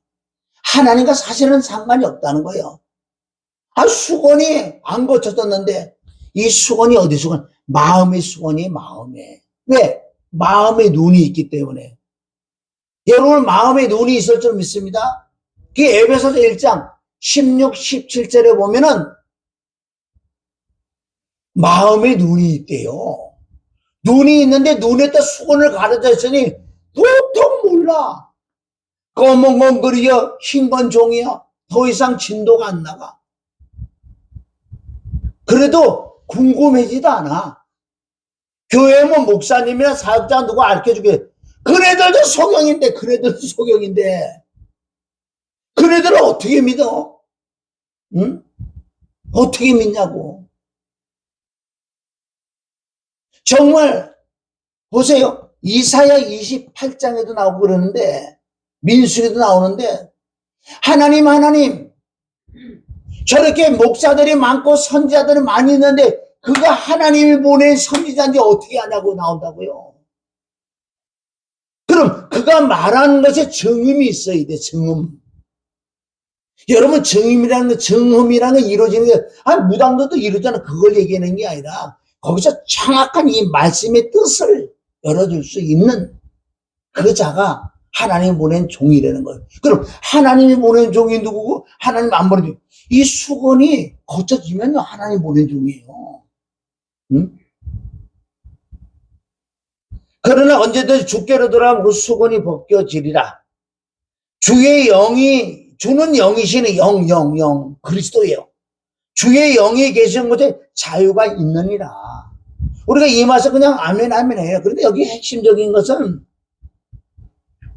하나님과 사실은 상관이 없다는 거예요. 수건이 안 거쳐졌는데 이 수건이 어디 수건? 마음의 수건이 마음에. 왜? 마음의 눈이 있기 때문에. 여러분 마음의 눈이 있을 줄 믿습니다. 그 에베소서 1장 16, 17절에 보면은 마음의 눈이 있대요. 눈이 있는데 눈에다 수건을 가려져 있으니 도통 몰라. 검은 건 그리야 흰 건 종이야. 더 이상 진도가 안 나가. 그래도 궁금해지도 않아. 교회 뭐 목사님이나 사역자 누구 알려주게. 그네들도 소경인데 그네들은 어떻게 믿어? 응? 어떻게 믿냐고. 정말 보세요. 이사야 28장에도 나오고 그러는데 민수기도 나오는데 하나님 저렇게 목사들이 많고 선지자들이 많이 있는데 그가 하나님이 보낸 선지자인지 어떻게 아냐고 나온다고요. 그럼 그가 말하는 것에 증음이 있어야 돼. 증음. 여러분 증음이라는 건 이루어지는 게 무당도도 이루잖아. 그걸 얘기하는 게 아니라 거기서 정확한 이 말씀의 뜻을 열어줄 수 있는 그 자가 하나님이 보낸 종이라는 거예요. 그럼 하나님이 보낸 종이 누구고 하나님 안 보낸 종. 이 수건이 거쳐지면 하나님 보낸 종이에요. 응? 그러나 언제든지 주께로 돌아오면 그 수건이 벗겨지리라. 주의 영이 주는 영이시네. 영 그리스도예요. 주의 영이 계시는 곳에 자유가 있느니라. 우리가 이 말씀 그냥 아멘 해요. 그런데 여기 핵심적인 것은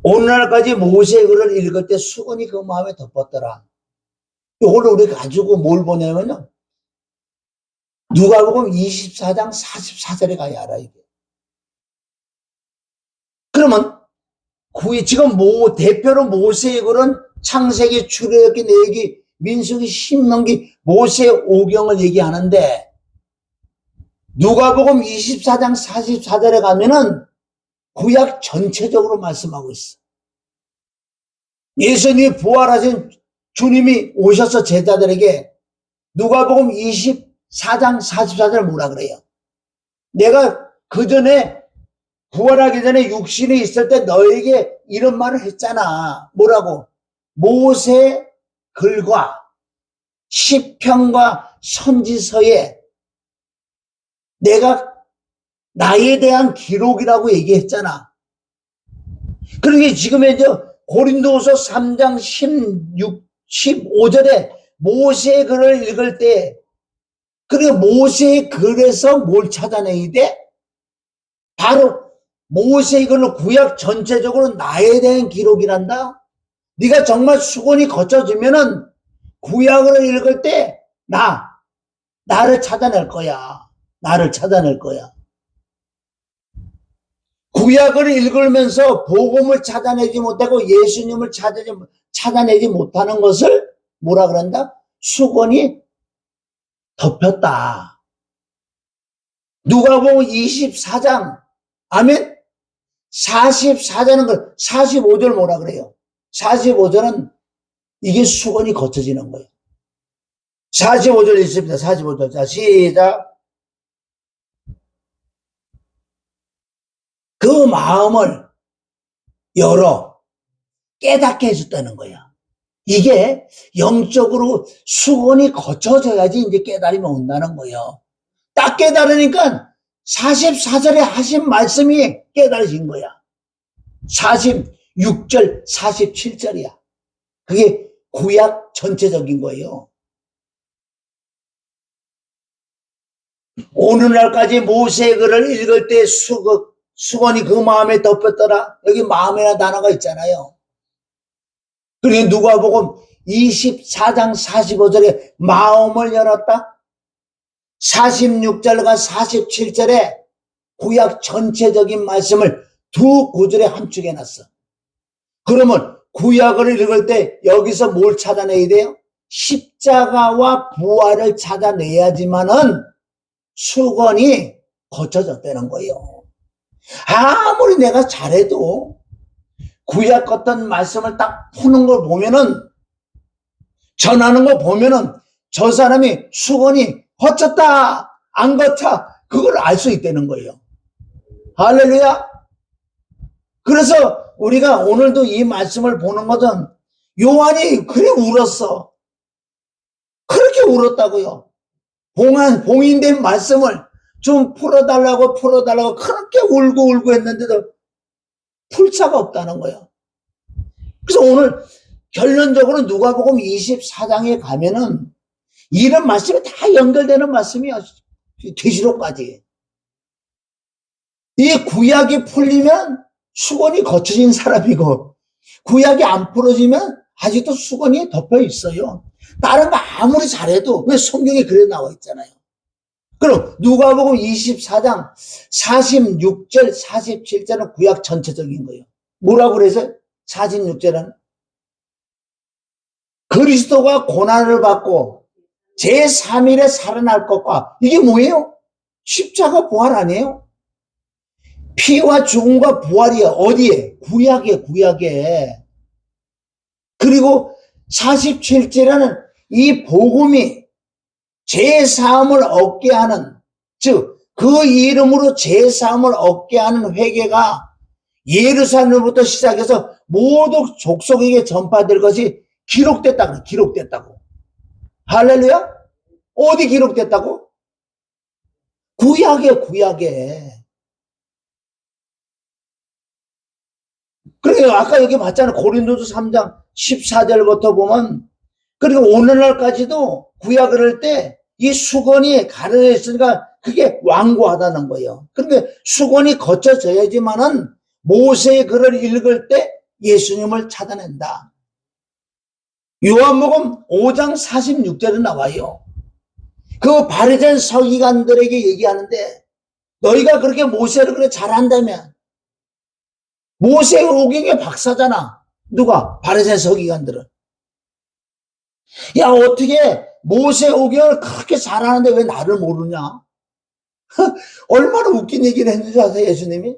오늘날까지 모세의 글을 읽을 때 수건이 그 마음에 덮었더라. 이걸 우리 가지고 뭘 보냐면요. 누가복음 24장 44절에 가야 알아 이게. 그러면 지금 대표로 모세의 글은 창세기, 출애굽기, 레위기, 민수기, 신명기, 모세의 오경을 얘기하는데 누가복음 24장 44절에 가면은 구약 전체적으로 말씀하고 있어. 예수님이 부활하신 주님이 오셔서 제자들에게 누가복음 24장 44절 뭐라 그래요? 내가 그 전에 부활하기 전에 육신에 있을 때 너에게 이런 말을 했잖아. 뭐라고? 모세 글과 시편과 선지서에 내가 나에 대한 기록이라고 얘기했잖아. 그러니까 지금 이제 고린도후서 3장 16, 15절에 모세의 글을 읽을 때, 그리고 모세의 글에서 뭘 찾아내야 돼? 바로 모세의 글로 구약 전체적으로 나에 대한 기록이란다. 네가 정말 수건이 거쳐지면은 구약을 읽을 때 나를 찾아낼 거야. 나를 찾아낼 거야. 구약을 읽으면서 복음을 찾아내지 못하고 예수님을 찾아내지 못하는 것을 뭐라 그런다? 수건이 덮였다. 누가복음 24장, 아멘? 44장은 걸 45절 뭐라 그래요? 45절은 이게 수건이 거쳐지는 거예요. 45절 있습니다. 45절. 자, 시작. 그 마음을 열어 깨닫게 해줬다는 거야. 이게 영적으로 수건이 거쳐져야지 이제 깨달음이 온다는 거예요. 딱 깨달으니까 44절에 하신 말씀이 깨달아진 거야. 46절, 47절이야. 그게 구약 전체적인 거예요. 오늘날까지 모세의 글을 읽을 때 수건이 그 마음에 덮였더라. 여기 마음이라는 단어가 있잖아요. 그리고 누가복음 24장 45절에 마음을 열었다. 46절과 47절에 구약 전체적인 말씀을 두 구절에 함축해 놨어. 그러면 구약을 읽을 때 여기서 뭘 찾아내야 돼요? 십자가와 부활을 찾아내야지만은 수건이 거쳐졌다는 거예요. 아무리 내가 잘해도 구약 같은 말씀을 딱 푸는 걸 보면은, 전하는 거 보면은 저 사람이 수건이 거쳤다 안 거쳐 그걸 알 수 있다는 거예요. 할렐루야. 그래서 우리가 오늘도 이 말씀을 보는 것은 요한이 그래 울었어. 그렇게 울었다고요. 봉인된 말씀을 좀 풀어달라고 그렇게 울고 했는데도 풀 자가 없다는 거예요. 그래서 오늘 결론적으로 누가복음 24장에 가면은 이런 말씀이 다 연결되는 말씀이야. 계시록까지. 이 구약이 풀리면 수건이 거쳐진 사람이고, 구약이 안 풀어지면 아직도 수건이 덮여 있어요. 다른 거 아무리 잘해도, 왜 성경에 그래 나와 있잖아요. 그럼 누가복음 24장 46절 47절은 구약 전체적인 거예요. 뭐라고 그래서 46절은 그리스도가 고난을 받고 제3일에 살아날 것과, 이게 뭐예요? 십자가 부활 아니에요? 피와 죽음과 부활이야. 어디에? 구약에. 그리고 47절에는 이 복음이 죄사함을 얻게 하는, 즉 그 이름으로 죄사함을 얻게 하는 회개가 예루살렘부터 시작해서 모두 족속에게 전파될 것이 기록됐다고. 할렐루야? 어디 기록됐다고? 구약에. 그래요. 아까 여기 봤잖아요. 고린도서 3장 14절부터 보면, 그리고 오늘날까지도 구약을 할 때 이 수건이 가려져 있으니까 그게 완고하다는 거예요. 그러니까 수건이 거쳐져야지만은 모세의 글을 읽을 때 예수님을 찾아낸다. 요한복음 5장 46절에 나와요. 그 바리새인 서기관들에게 얘기하는데, 너희가 그렇게 모세를 그래 잘한다면, 모세 오경의 박사잖아. 누가? 바리새인 서기관들은. 야, 어떻게 모세 오경을 그렇게 잘하는데 왜 나를 모르냐? 얼마나 웃긴 얘기를 했는지 아세요, 예수님이?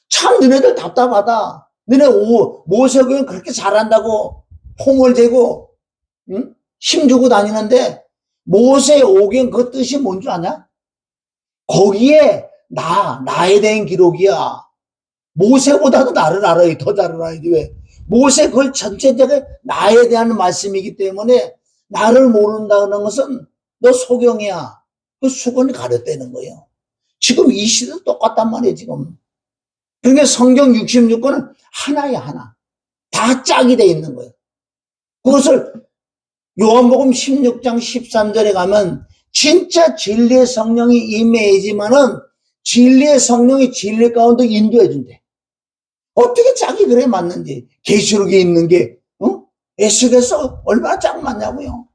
참 너네들 답답하다. 너네 모세 오경을 그렇게 잘한다고 폼을 재고, 응? 힘주고 다니는데 모세 오경 그 뜻이 뭔 줄 아냐? 거기에 나에 대한 기록이야. 모세보다도 나를 알아야, 더 잘 알아야지. 왜? 모세 그 전체적인 나에 대한 말씀이기 때문에 나를 모른다는 것은 너 소경이야. 그 수건이 가렸다는 거예요. 지금 이 시대도 똑같단 말이에요, 지금. 그러니까 성경 66권은 하나야, 하나. 다 짝이 돼 있는 거예요. 그것을 요한복음 16장 13절에 가면 진짜 진리의 성령이 임해야지만은 진리의 성령이 진리 가운데 인도해 준대. 어떻게 짝이 그래 맞는지. 계시록에 있는 게 에스겔서 얼마나 짝 맞냐고요.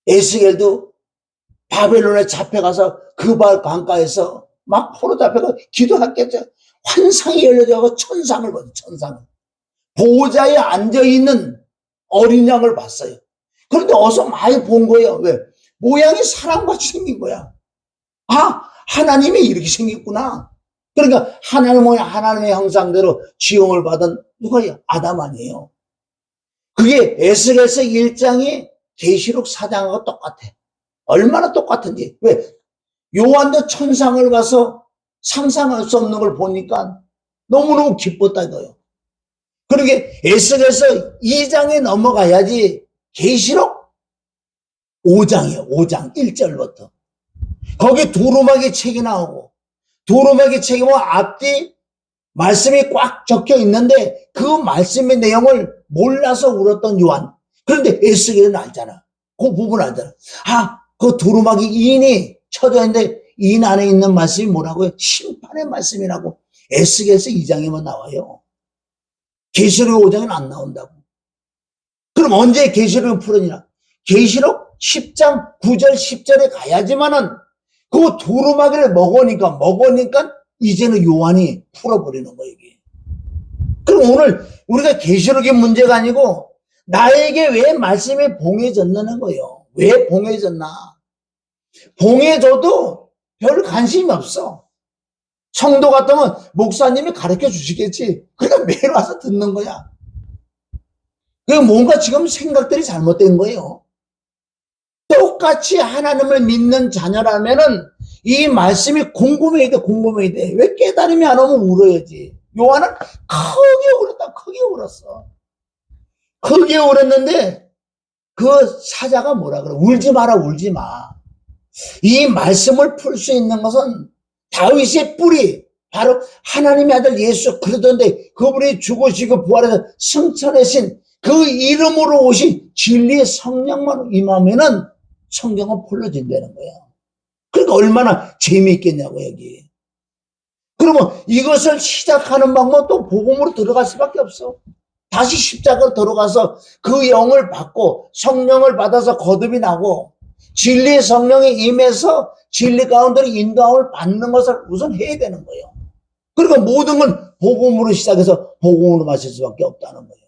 에스겔도 바벨론에 잡혀가서 그발 강가에서 막 포로 잡혀가 기도했겠죠. 환상이 열려져서 천상을 봤어요. 천상을. 보호자에 앉아있는 어린 양을 봤어요. 그런데 어서 많이 본 거예요. 왜? 모양이 사람같이 생긴 거야. 아, 하나님이 이렇게 생겼구나. 그러니까 하나님의 형상대로 지음을 받은 누가요? 아담 아니에요. 그게 에스겔서 1장이 계시록 4장하고 똑같아. 얼마나 똑같은지. 왜? 요한도 천상을 봐서 상상할 수 없는 걸 보니까 너무너무 기뻤다 이거예요. 그러게 에스겔서 2장에 넘어가야지 계시록 5장이에요. 5장 1절부터. 거기 두루마기 책이 나오고 두루마기 책이 뭐 앞뒤 말씀이 꽉 적혀 있는데 그 말씀의 내용을 몰라서 울었던 요한. 그런데 에스겔은 알잖아. 그 부분 알잖아. 아, 그 두루마기 인이 쳐져 있는데 인 안에 있는 말씀이 뭐라고요? 심판의 말씀이라고 에스겔서 2장에만 나와요. 계시록 5장에는 안 나온다고. 그럼 언제 계시록을 풀으냐? 계시록 10장 9절 10절에 가야지만은 그 두루마기를 먹으니까 이제는 요한이 풀어버리는 거예요. 이게. 그럼 오늘 우리가 계시록의 문제가 아니고 나에게 왜 말씀이 봉해졌느냐는 거예요. 왜 봉해졌나? 봉해져도 별 관심이 없어. 성도 같으면 목사님이 가르쳐 주시겠지. 그러니까 매일 와서 듣는 거야. 그 뭔가 지금 생각들이 잘못된 거예요. 똑같이 하나님을 믿는 자녀라면은 이 말씀이 궁금해야 돼, 궁금해야 돼. 왜 깨달음이 안 오면 울어야지. 요한은 크게 울었다, 크게 울었어. 크게 울었는데 그 사자가 뭐라 그래? 울지 마라, 울지 마. 이 말씀을 풀 수 있는 것은 다윗의 뿌리, 바로 하나님의 아들 예수 그러던데 그분이 죽으시고 부활해서 승천하신 그 이름으로 오신 진리의 성령만 임하면은 성경은 풀어진다는 거야. 그러니까 얼마나 재미있겠냐고 여기. 그러면 이것을 시작하는 방법은 또 복음으로 들어갈 수밖에 없어. 다시 십자가로 들어가서 그 영을 받고 성령을 받아서 거듭이 나고 진리의 성령이 임해서 진리 가운데로 인도함을 받는 것을 우선 해야 되는 거예요. 그러니까 모든 건 복음으로 시작해서 복음으로 마실 수밖에 없다는 거예요.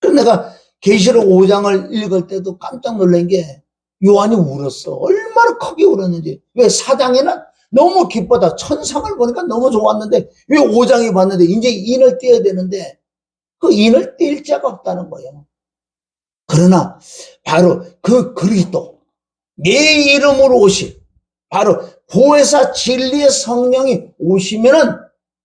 그래서 내가 계시록 5장을 읽을 때도 깜짝 놀란 게 요한이 울었어. 얼마나 크게 울었는지. 왜 4장에는 너무 기쁘다. 천상을 보니까 너무 좋았는데 왜 5장에 봤는데 이제 인을 떼야 되는데 그 인을 뗄 자가 없다는 거예요. 그러나 바로 그 그리스도 내 이름으로 오실 바로 보혜사 진리의 성령이 오시면은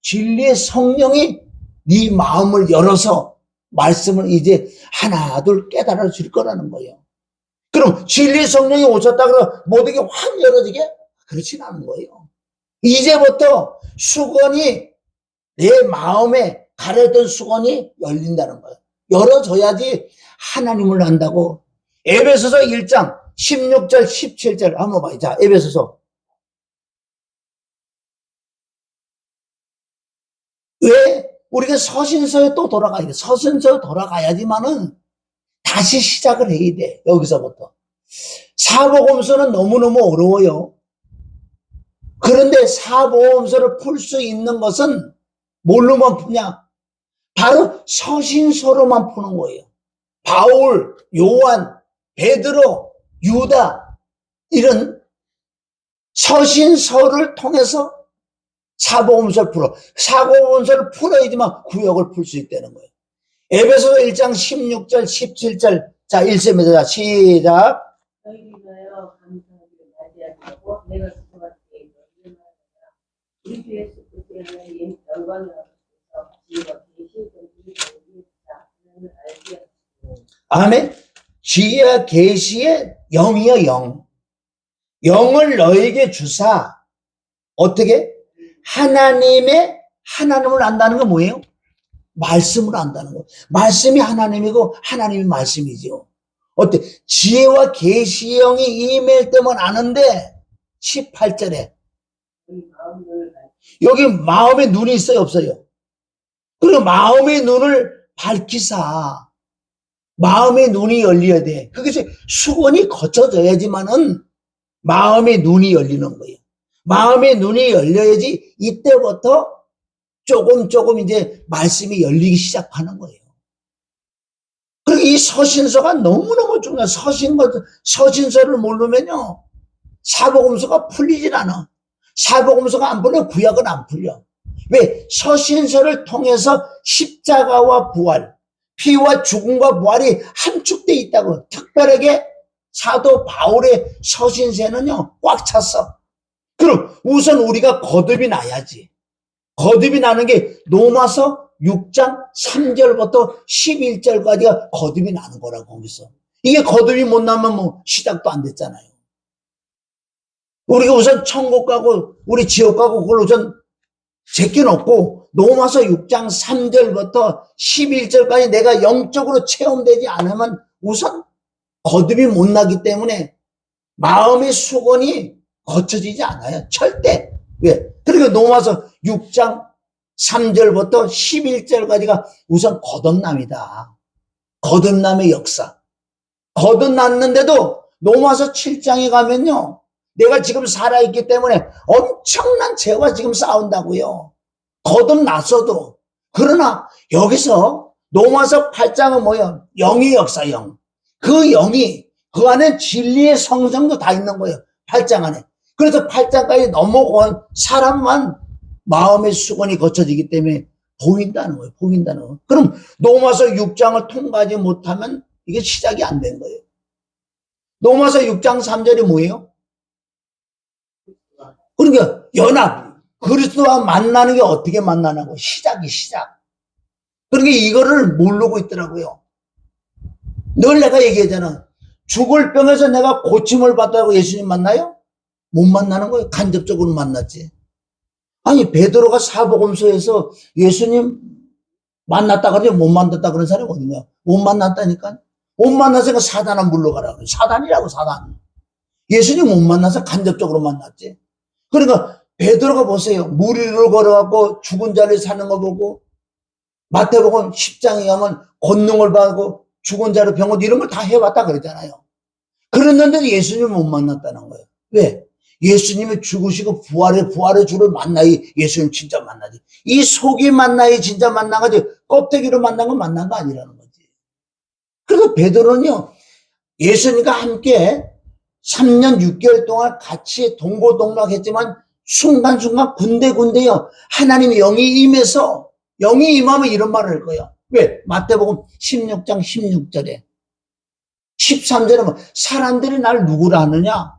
진리의 성령이 네 마음을 열어서 말씀을 이제 하나 둘 깨달아 줄 거라는 거예요. 그럼 진리의 성령이 오셨다 그러면 모든 게 확 열어지게? 그렇진 않은 거예요. 이제부터 수건이 내 마음에 가려던 수건이 열린다는 거예요. 열어줘야지 하나님을 안다고. 에베소서 1장 16절 17절 한번 봐요. 자, 에베소서. 왜 우리가 서신서에 또 돌아가야 돼? 서신서에 돌아가야지만은 다시 시작을 해야 돼. 여기서부터. 사복음서는 너무너무 어려워요. 그런데 사복음서를 풀 수 있는 것은 뭘로만 푸냐? 바로 서신서로만 푸는 거예요. 바울, 요한, 베드로, 유다 이런 서신서를 통해서 사복음서를 풀어. 사복음서를 풀어야지만 구역을 풀 수 있다는 거예요. 에베소서 1장 16절 17절 자 1sem입니다. 시작. 너희를 위하여 감사하기를 맞이하고 내가 그와 함께 우리 주 예수 그리스도의 영광을 얻으셔서 지혜와 계시의 권위를 하나님을 알게 하시고 아멘. 지혜와 계시의 영이여 영. 영을 너에게 주사 어떻게? 하나님을 안다는 건 뭐예요? 말씀을 안다는 거. 말씀이 하나님이고 하나님이 말씀이죠. 어때? 지혜와 계시의 영이 임할 때만 아는데 18절에 여기 마음의 눈이 있어요, 없어요? 그리고 마음의 눈을 밝히사 마음의 눈이 열려야 돼. 그것이 수건이 거쳐져야지만은 마음의 눈이 열리는 거예요. 마음의 눈이 열려야지 이때부터 조금 이제 말씀이 열리기 시작하는 거예요. 그리고 이 서신서가 너무너무 중요해요. 서신서를 모르면요. 사복음서가 풀리질 않아. 사복음서가 안 풀려, 구약은 안 풀려. 왜? 서신서를 통해서 십자가와 부활, 피와 죽음과 부활이 함축되어 있다고. 특별하게 사도 바울의 서신서는요, 꽉 찼어. 그럼 우선 우리가 거듭이 나야지. 거듭이 나는 게 로마서 6장 3절부터 11절까지가 거듭이 나는 거라고 거기서. 이게 거듭이 못 나면 뭐 시작도 안 됐잖아요. 우리가 우선 천국 가고 우리 지옥 가고 그걸 우선 제껴놓고 로마서 6장 3절부터 11절까지 내가 영적으로 체험되지 않으면 우선 거듭이 못 나기 때문에 마음의 수건이 거쳐지지 않아요. 절대. 왜? 그러니까 로마서 6장 3절부터 11절까지가 우선 거듭남이다. 거듭남의 역사. 거듭났는데도 로마서 7장에 가면요. 내가 지금 살아있기 때문에 엄청난 죄와 지금 싸운다고요. 거듭났어도. 그러나 여기서 로마서 8장은 뭐예요? 영의 역사, 영. 그 영이 그 안에 진리의 성성도 다 있는 거예요. 8장 안에. 그래서 8장까지 넘어온 사람만 마음의 수건이 거쳐지기 때문에 보인다는 거예요. 보인다는 거예요. 그럼 로마서 6장을 통과하지 못하면 이게 시작이 안 된 거예요. 로마서 6장 3절이 뭐예요? 그러니까 연합. 그리스도와 만나는 게 어떻게 만나냐고. 시작. 그러니까 이거를 모르고 있더라고요. 늘 내가 얘기하잖아. 죽을 병에서 내가 고침을 받다고 예수님 만나요? 못 만나는 거예요. 간접적으로 만났지. 아니 베드로가 사복음서에서 예수님 만났다 그러지 못 만났다 그런 사람이 어디냐. 못 만났다니까. 못 만나서 사단은 물러가라. 사단이라고 사단. 예수님 못 만나서 간접적으로 만났지. 그러니까 베드로가 보세요. 물 위로 걸어가고 죽은 자를 사는 거 보고 마태복음 10장에 가면 권능을 받고 죽은 자를 병원 이런 걸 다 해봤다 그러잖아요. 그랬는데 예수님 못 만났다는 거예요. 왜? 예수님이 죽으시고 부활의 주를 만나야 예수님 진짜 만나지. 이 속이 만나야 진짜 만나가지고 껍데기로 만난 건 만난 거 아니라는 거지. 그리고 베드로는요. 예수님과 함께 3년 6개월 동안 같이 동고동락했지만 순간순간 군데군데요. 하나님의 영이 임해서 영이 임하면 이런 말을 할 거예요. 왜? 마태복음 16장 16절에 13절에 뭐 사람들이 나를 누구라 하느냐?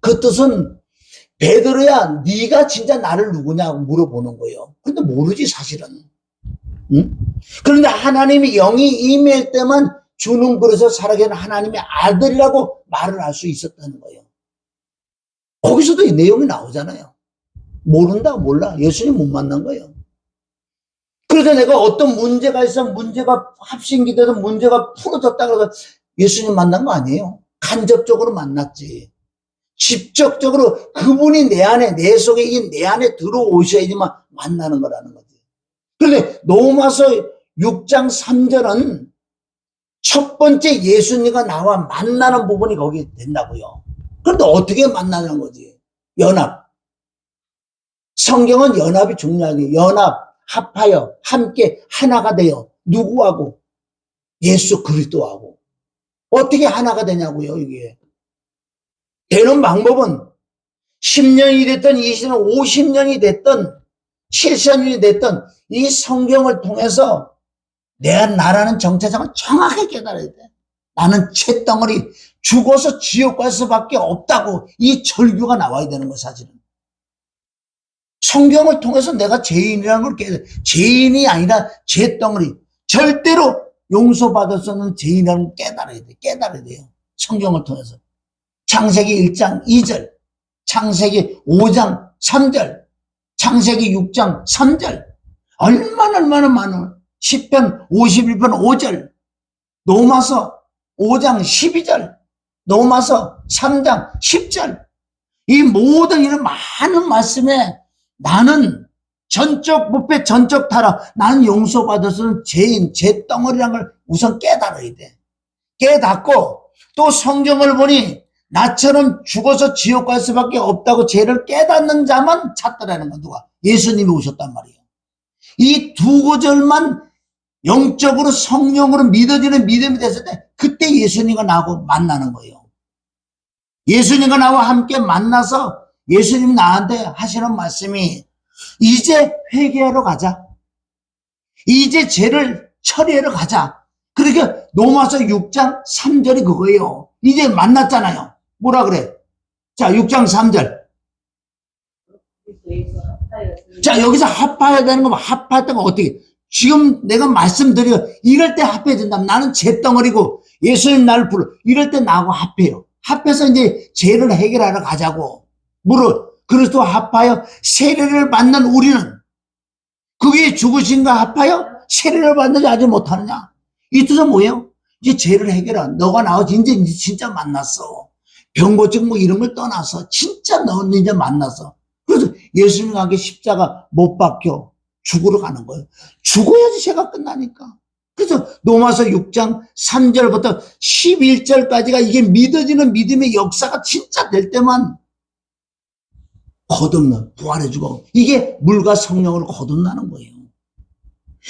그 뜻은 베드로야 네가 진짜 나를 누구냐고 물어보는 거예요. 근데 모르지 사실은. 응? 그런데 하나님의 영이 임할 때만 주는 그릇에서 살아계는 하나님의 아들이라고 말을 할 수 있었다는 거예요. 거기서도 이 내용이 나오잖아요. 모른다 몰라. 예수님 못 만난 거예요. 그래서 내가 어떤 문제가 있어 문제가 합심기 돼서 문제가 풀어졌다 그래서 예수님 만난 거 아니에요. 간접적으로 만났지. 직접적으로 그분이 내 안에 내 속에 이 내 안에 들어오셔야지만 만나는 거라는 거지. 그런데 로마서 6장 3절은 첫 번째 예수님과 나와 만나는 부분이 거기 된다고요. 그런데 어떻게 만나는 거지? 연합. 성경은 연합이 중요하게 연합, 합하여 함께 하나가 되어 누구하고? 예수 그리스도하고. 어떻게 하나가 되냐고요, 이게. 되는 방법은 10년이 됐든 20년, 50년이 됐든 70년이 됐든 이 성경을 통해서 나라는 정체성을 정확하게 깨달아야 돼. 나는 쳇덩어리 죽어서 지옥 갈 수밖에 없다고 이 절규가 나와야 되는 거 사실은. 성경을 통해서 내가 죄인이라는 걸 깨달아. 죄인이 아니라 잿덩어리. 절대로 용서받을 수 없는 죄인이라는 걸 깨달아야 돼. 깨달아야 돼요. 성경을 통해서. 창세기 1장 2절, 창세기 5장 3절, 창세기 6장 3절, 얼마나 많은 10편 51편 5절, 로마서 5장 12절, 로마서 3장 10절, 이 모든 이런 많은 말씀에 나는 전적 부패, 전적 타락, 나는 용서받아서는 죄인, 죄 덩어리라는 걸 우선 깨달아야 돼. 깨닫고 또 성경을 보니 나처럼 죽어서 지옥 갈 수밖에 없다고 죄를 깨닫는 자만 찾더라는 건 누가? 예수님이 오셨단 말이에요. 이 두 구절만 영적으로 성령으로 믿어지는 믿음이 됐을 때 그때 예수님과 나하고 만나는 거예요. 예수님과 나와 함께 만나서 예수님이 나한테 하시는 말씀이 이제 회개하러 가자. 이제 죄를 처리하러 가자. 그러니까 로마서 6장 3절이 그거예요. 이제 만났잖아요. 뭐라 그래? 자, 6장 3절. 자, 여기서 합하여야 되는 거면 합하였던 거 어떻게? 지금 내가 말씀드려 이럴 때 합해야 된다면 나는 죄덩어리고 예수님 나를 불러. 이럴 때 나하고 합해요. 합해서 이제 죄를 해결하러 가자고. 그리스도 합하여 세례를 받는 우리는 그게 죽으신가 합하여 세례를 받는지 아직 못하느냐? 이 뜻은 뭐예요? 이제 죄를 해결한 너가 나와 이제 진짜 만났어. 병고증 뭐 이런 걸 떠나서 진짜 너는 이제 만났어. 그래서 예수님과 함께 십자가 못 박혀 죽으러 가는 거예요. 죽어야지 죄가 끝나니까. 그래서 로마서 6장 3절부터 11절까지가 이게 믿어지는 믿음의 역사가 진짜 될 때만 거듭나 부활해주고 이게 물과 성령으로 거듭나는 거예요.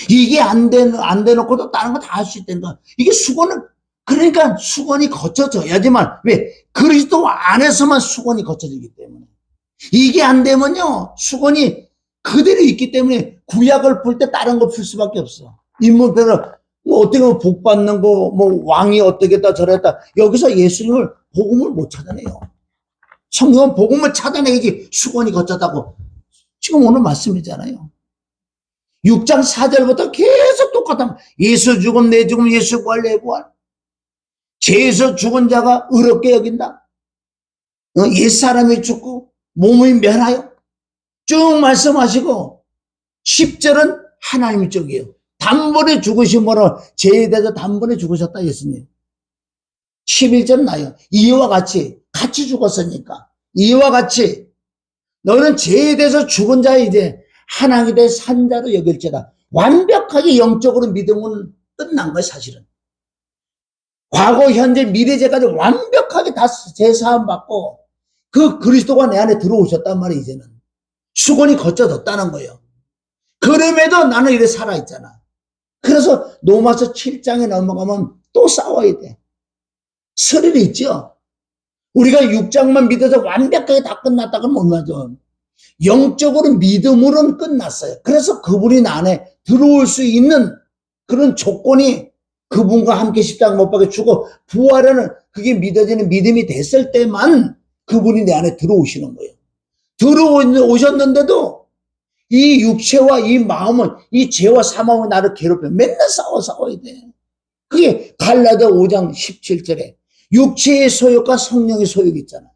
이게 안 돼놓고도 다른 거 다 할 수 있다는 거야. 이게 수건은 그러니까 수건이 거쳐져야지만 왜? 그리스도 안에서만 수건이 거쳐지기 때문에 이게 안 되면요 수건이 그대로 있기 때문에 구약을 풀 때 다른 거 풀 수밖에 없어. 인문표를 뭐 어떻게 보면 복 받는 거 뭐 왕이 어떻겠다 저랬다 여기서 예수님을 복음을 못 찾아내요. 성경은 복음을 찾아내야지 수건이 거쳤다고 지금 오늘 말씀이잖아요. 6장 4절부터 계속 똑같아. 예수 죽음 내 죽음 예수 부활 내 부활. 죄에서 죽은 자가 의롭게 여긴다. 옛사람이 죽고 몸이 멸하여 쭉 말씀하시고 10절은 하나님의 쪽이에요. 단번에 죽으심으로 죄에 대해서 단번에 죽으셨다 예수님. 11절은 나요. 이와 같이 죽었으니까 이와 같이 너는 죄에 대해서 죽은 자에 이제 하나님에 대해 산 자로 여길지다. 완벽하게 영적으로 믿음은 끝난 거예요 사실은. 과거 현재 미래 죄까지 완벽하게 다 제사함 받고 그 그리스도가 내 안에 들어오셨단 말이에요. 이제는 수건이 거쳐졌다는 거예요. 그럼에도 나는 이래 살아있잖아. 그래서 로마서 7장에 넘어가면 또 싸워야 돼. 스릴이 있죠. 우리가 6장만 믿어서 완벽하게 다 끝났다 그러면 못 나죠. 영적으로 믿음으로는 끝났어요. 그래서 그분이 나 안에 들어올 수 있는 그런 조건이 그분과 함께 십자가 못 박혀 죽어 부활하는 그게 믿어지는 믿음이 됐을 때만 그분이 내 안에 들어오시는 거예요. 들어오셨는데도 이 육체와 이 마음은 이 죄와 사망은 나를 괴롭혀 맨날 싸워야 돼. 그게 갈라디아 5장 17절에 육체의 소욕과 성령의 소욕이 있잖아.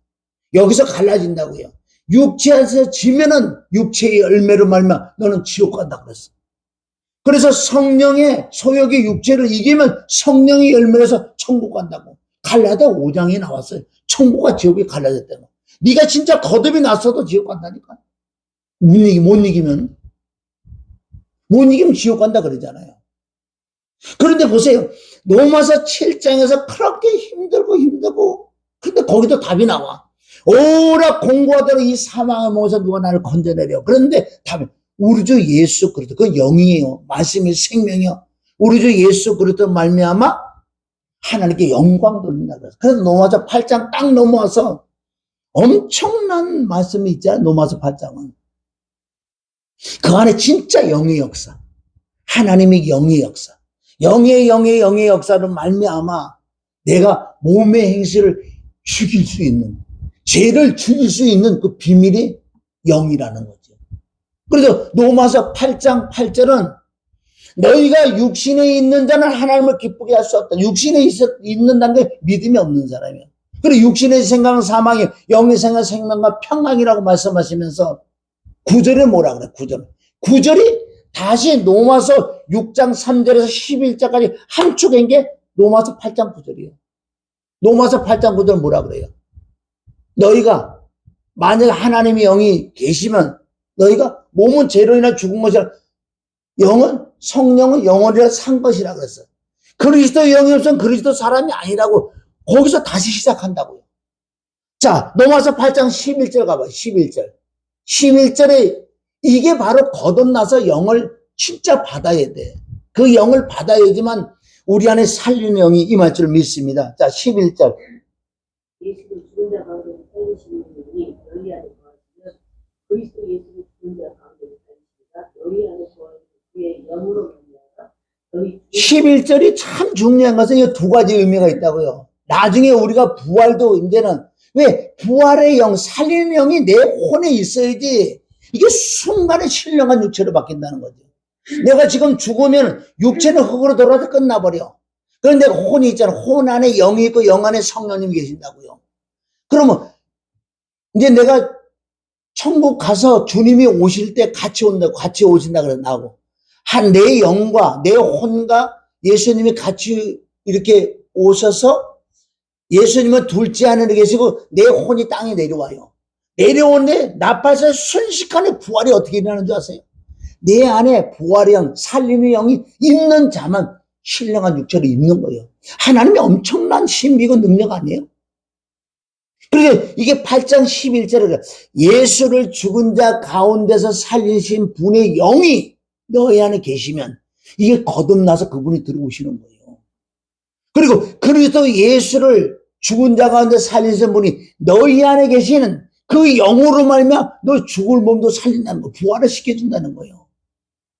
여기서 갈라진다고요. 육체에서 지면은 육체의 열매로 말면 너는 지옥 간다 그랬어. 그래서 성령의 소욕이 육체를 이기면 성령의 열매에서 천국 간다고. 갈라디아 5장에 나왔어요. 천국과 지옥이 갈라졌다고. 네가 진짜 거듭이 났어도 지옥 간다니까. 못 이기면 지옥 간다 그러잖아요. 그런데 보세요. 로마서 7장에서 그렇게 힘들고 근데 거기도 답이 나와. 오라 공고하더라 이 사망의 몸에서 누가 나를 건져내려. 그런데 답이 우리 주 예수 그리스도 그 영이에요. 말씀이 생명이요. 우리 주 예수 그리스도 말미암아 하나님께 영광 돌린다 그래서. 그래서 로마서 8장 딱 넘어와서 엄청난 말씀이 있잖아요. 로마서 8장은. 그 안에 진짜 영의 역사. 하나님의 영의 역사. 영의 역사로 말미암아 내가 몸의 행실을 죽일 수 있는 죄를 죽일 수 있는 그 비밀이 영이라는 거죠. 그래서 로마서 8장 8절은 너희가 육신에 있는 자는 하나님을 기쁘게 할 수 없다. 육신에 있는다는 게 믿음이 없는 사람이야. 그리고 육신의 생각은 사망이에요. 영의 생각은 생명과 평강이라고 말씀하시면서 구절에 뭐라 그래, 구절. 구절이 다시 로마서 6장 3절에서 11절까지 함축한 게 로마서 8장 9절이에요. 로마서 8장 9절 뭐라 그래요? 너희가 만약 하나님의 영이 계시면 너희가 몸은 죄로 인해 죽은 것이라 영은 성령은 영원이라 산 것이라 그랬어요. 그리스도 영이 없으면 그리스도 사람이 아니라고 거기서 다시 시작한다고요. 자, 로마서 8장 11절 가봐요. 11절. 11절에 이게 바로 거듭나서 영을 진짜 받아야 돼. 그 영을 받아야지만 우리 안에 살리는 영이 임할 줄 믿습니다. 자, 11절. 예수를 죽은 자 가운데 살리시는 분이 너희 안에 거하시면 그리스도 예수를 죽은 자 가운데 살리시니까 너희 안에 거하는 그의 영으로 말미암아 너희 11절이 참 중요한 것은 이 두 가지 의미가 있다고요. 나중에 우리가 부활도 이제는 왜 부활의 영, 살리는 영이 내 혼에 있어야지 이게 순간에 신령한 육체로 바뀐다는 거죠. 내가 지금 죽으면 육체는 흙으로 돌아서 끝나버려. 그런데 혼이 있잖아. 혼 안에 영이 있고 영 안에 성령님이 계신다고요. 그러면 이제 내가 천국 가서 주님이 오실 때 같이 온다고, 같이 오신다 그래, 나하고. 내 영과 내 혼과 예수님이 같이 이렇게 오셔서 예수님은 둘째 하늘에 계시고 내 혼이 땅에 내려와요. 내려오는데 나팔에서 순식간에 부활이 어떻게 일어나는 줄 아세요? 내 안에 부활의 영, 살리는 영이 있는 자만 신령한 육체로 있는 거예요. 하나님이 엄청난 신비고 능력 아니에요? 그러니까 이게 8장 11절에 예수를 죽은 자 가운데서 살리신 분의 영이 너희 안에 계시면 이게 거듭나서 그분이 들어오시는 거예요. 그리고 그리스도 예수를 죽은 자 가운데 살리신 분이 너희 안에 계시는 그 영으로 말미암아 너 죽을 몸도 살린다는 거, 부활을 시켜준다는 거예요.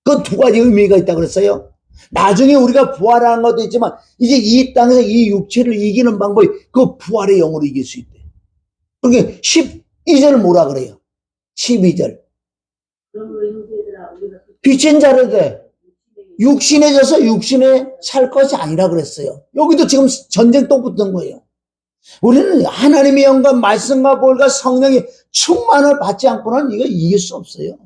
그 두 가지 의미가 있다고 그랬어요. 나중에 우리가 부활하는 것도 있지만 이제 이 땅에서 이 육체를 이기는 방법이 그 부활의 영으로 이길 수 있대. 그러니까 12절 뭐라 그래요? 12절. 그러므로 형제들아 우리가 빚진 자를 돼. 육신에 져서 육신에 살 것이 아니라 그랬어요. 여기도 지금 전쟁 또 붙은 거예요. 우리는 하나님의 영과 말씀과 볼과 성령의 충만을 받지 않고는 이거 이길 수 없어요.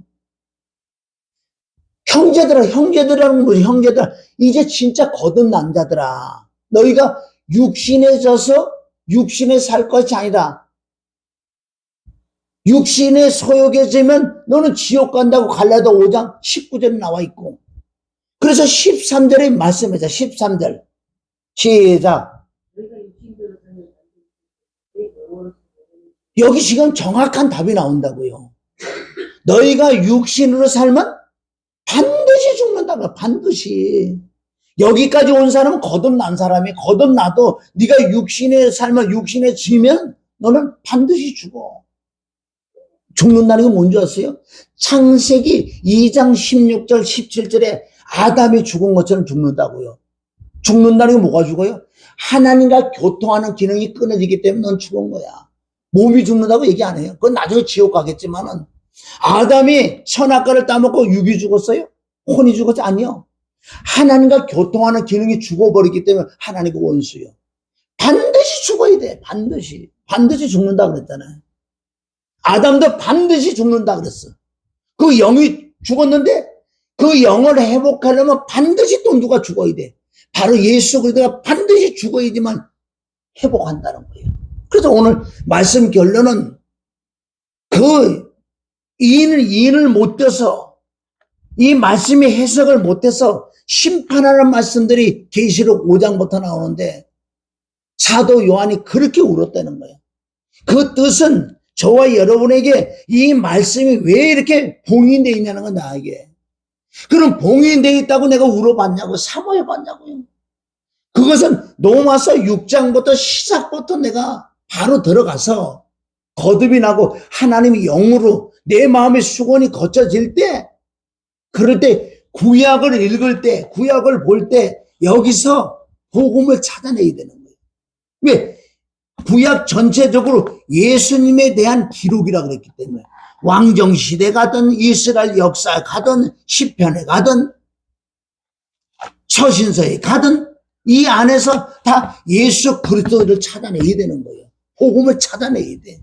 형제들이라는 거지. 형제들아, 이제 진짜 거듭난 자들아, 너희가 육신에 져서 육신에 살 것이 아니라 육신의 소욕에 지면 너는 지옥 간다고 갈라디아 5장 19절에 나와 있고, 그래서 13절에 말씀하자. 13절 시작. 우리가 육신대로 사는 내 영으로 여기 지금 정확한 답이 나온다고요. 너희가 육신으로 살면 반드시 죽는다고. 반드시. 여기까지 온 사람은 거듭난 사람이, 거듭나도 네가 육신에 살면, 육신에 지면 너는 반드시 죽어. 죽는다는 건 뭔지 아세요? 창세기 2장 16절 17절에 아담이 죽은 것처럼 죽는다고요. 죽는다는 게 뭐가 죽어요? 하나님과 교통하는 기능이 끊어지기 때문에 넌 죽은 거야. 몸이 죽는다고 얘기 안 해요. 그건 나중에 지옥 가겠지만은, 아담이 선악과를 따먹고 육이 죽었어요? 혼이 죽었지? 아니요. 하나님과 교통하는 기능이 죽어버리기 때문에 하나님과 원수요. 반드시 죽어야 돼. 반드시. 반드시 죽는다 그랬잖아요. 아담도 반드시 죽는다 그랬어. 그 영이 죽었는데 그 영을 회복하려면 반드시 또 누가 죽어야 돼. 바로 예수 그리스도가 반드시 죽어야지만 회복한다는 거예요. 그래서 오늘 말씀 결론은 그 이인을 못 떼서, 이 말씀의 해석을 못해서 심판하는 말씀들이 계시록 5장부터 나오는데 사도 요한이 그렇게 울었다는 거예요. 그 뜻은 저와 여러분에게 이 말씀이 왜 이렇게 봉인되어 있냐는 건 나에게. 그럼 봉인되어 있다고 내가 울어봤냐고, 사모해봤냐고요. 그것은 로마서 6장부터 시작부터 내가 바로 들어가서 거듭이 나고 하나님의 영으로 내 마음의 수건이 거쳐질 때, 그럴 때 구약을 읽을 때, 구약을 볼 때 여기서 복음을 찾아내야 되는 거예요. 왜? 구약 전체적으로 예수님에 대한 기록이라 그랬기 때문에, 왕정시대 가든 이스라엘 역사에 가든 시편에 가든 서신서에 가든 이 안에서 다 예수 그리스도를 찾아내야 되는 거예요. 복음을 찾아내야 돼.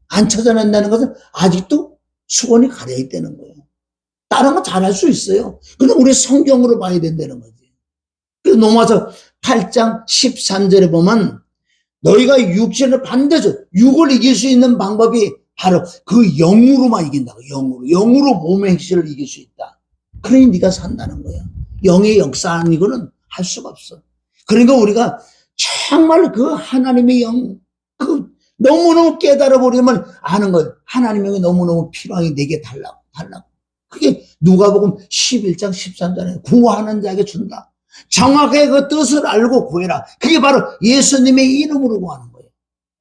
안 찾아낸다는 것은 아직도 수건이 가려 있다는 거예요. 다른 거 잘할 수 있어요. 근데 우리 성경으로 봐야 된다는 거지. 그래서 로마서 8장 13절에 보면 너희가 육신을 반대로 육을 이길 수 있는 방법이 바로 그 영으로만 이긴다고. 영으로 몸의 행실을 이길 수 있다. 그러니 네가 산다는 거야. 영의 역사 아니고는 할 수가 없어. 그러니까 우리가 정말 그 하나님의 영, 너무너무 깨달아 버리면 아는 거예요. 하나님의 영이 너무너무 필요하니 내게 달라고. 그게 누가복음 11장 13절에 구하는 자에게 준다. 정확하게 그 뜻을 알고 구해라. 그게 바로 예수님의 이름으로 구하는 거예요.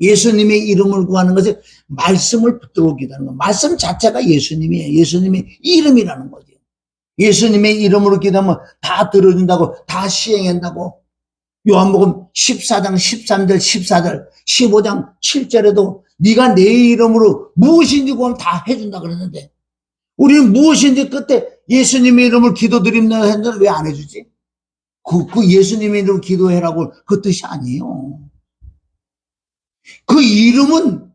예수님의 이름을 구하는 것이 말씀을 붙들고 기도하는 거예요. 말씀 자체가 예수님이에요. 예수님의 이름이라는 거죠. 예수님의 이름으로 기도하면 다 들어준다고, 다 시행한다고. 요한복음 14장 13절 14절 15장 7절에도 네가 내 이름으로 무엇인지 구하면 다 해준다 그랬는데 우리는 무엇인지 끝에 예수님의 이름을 기도드립니다 했는데 왜 안 해주지? 그 예수님의 이름으로 기도해라고 그 뜻이 아니에요. 그 이름은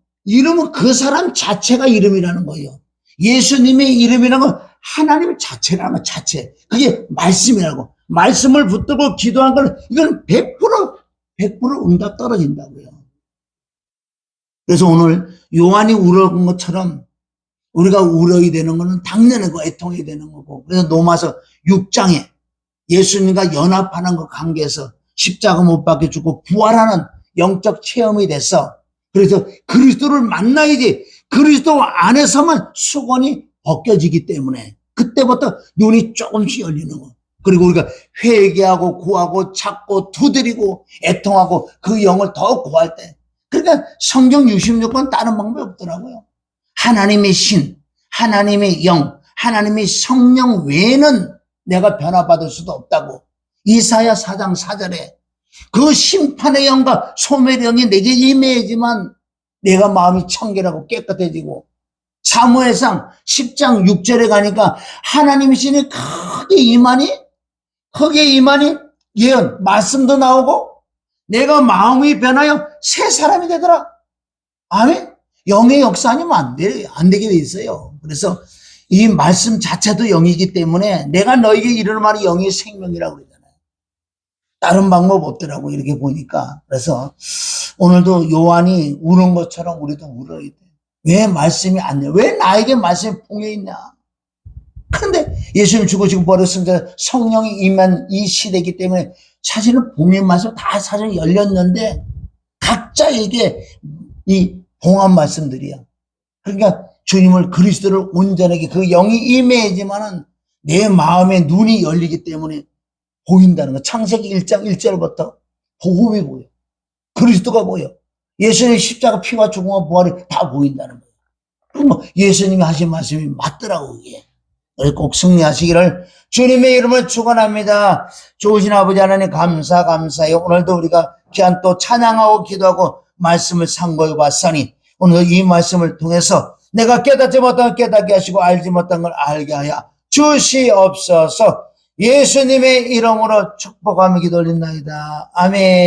그 사람 자체가 이름이라는 거예요. 예수님의 이름이라는 건 하나님 자체라는 거 자체. 그게 말씀이라고. 말씀을 붙들고 기도한 건 이건 100% 응답 떨어진다고요. 그래서 오늘 요한이 울었던 것처럼 우리가 울어야 되는 거는 당연하고 애통해야 되는 거고. 그래서 로마서 6장에 예수님과 연합하는 그 관계에서 십자가 못 박혀 죽고 부활하는 영적 체험이 됐어. 그래서 그리스도를 만나야지. 그리스도 안에서만 수건이 벗겨지기 때문에 그때부터 눈이 조금씩 열리는 거. 그리고 우리가 회개하고 구하고 찾고 두드리고 애통하고 그 영을 더 구할 때. 그러니까 성경 66권 다른 방법이 없더라고요. 하나님의 신, 하나님의 영, 하나님의 성령 외에는 내가 변화받을 수도 없다고. 이사야 4장 4절에 그 심판의 영과 소멸의 영이 내게 임해야지만 내가 마음이 청결하고 깨끗해지고 사무엘상 10장 6절에 가니까 하나님의 신이 크게 임하니 예언, 말씀도 나오고 내가 마음이 변하여 새 사람이 되더라. 아멘? 영의 역사 아니면 안 되게 돼 있어요. 그래서 이 말씀 자체도 영이기 때문에 내가 너에게 이르는 말이 영의 생명이라고 그러잖아요. 다른 방법 없더라고 이렇게 보니까. 그래서 오늘도 요한이 우는 것처럼 우리도 울어야 돼. 왜 말씀이 안 돼? 왜 나에게 말씀이 풍해 있냐? 그런데 예수님 죽으시고 버렸습니다. 성령이 임한 이 시대이기 때문에 사실은 봉의 말씀 다 사실 열렸는데 각자에게 이 봉한 말씀들이야. 그러니까 주님을 그리스도를 온전하게 그 영이 임해야지만은 내 마음의 눈이 열리기 때문에 보인다는 거. 창세기 1장 1절부터 복음이 보여. 그리스도가 보여. 예수님의 십자가 피와 죽음과 부활이 다 보인다는 거예요. 그럼 예수님이 하신 말씀이 맞더라고 이게. 꼭 승리하시기를 주님의 이름을 축원합니다. 좋으신 아버지 하나님 감사해요. 오늘도 우리가 귀한 또 찬양하고 기도하고 말씀을 상고해 봤으니 오늘 이 말씀을 통해서 내가 깨닫지 못한 걸 깨닫게 하시고 알지 못한 걸 알게 하여 주시옵소서. 예수님의 이름으로 축복하며 기도드립니다. 아멘.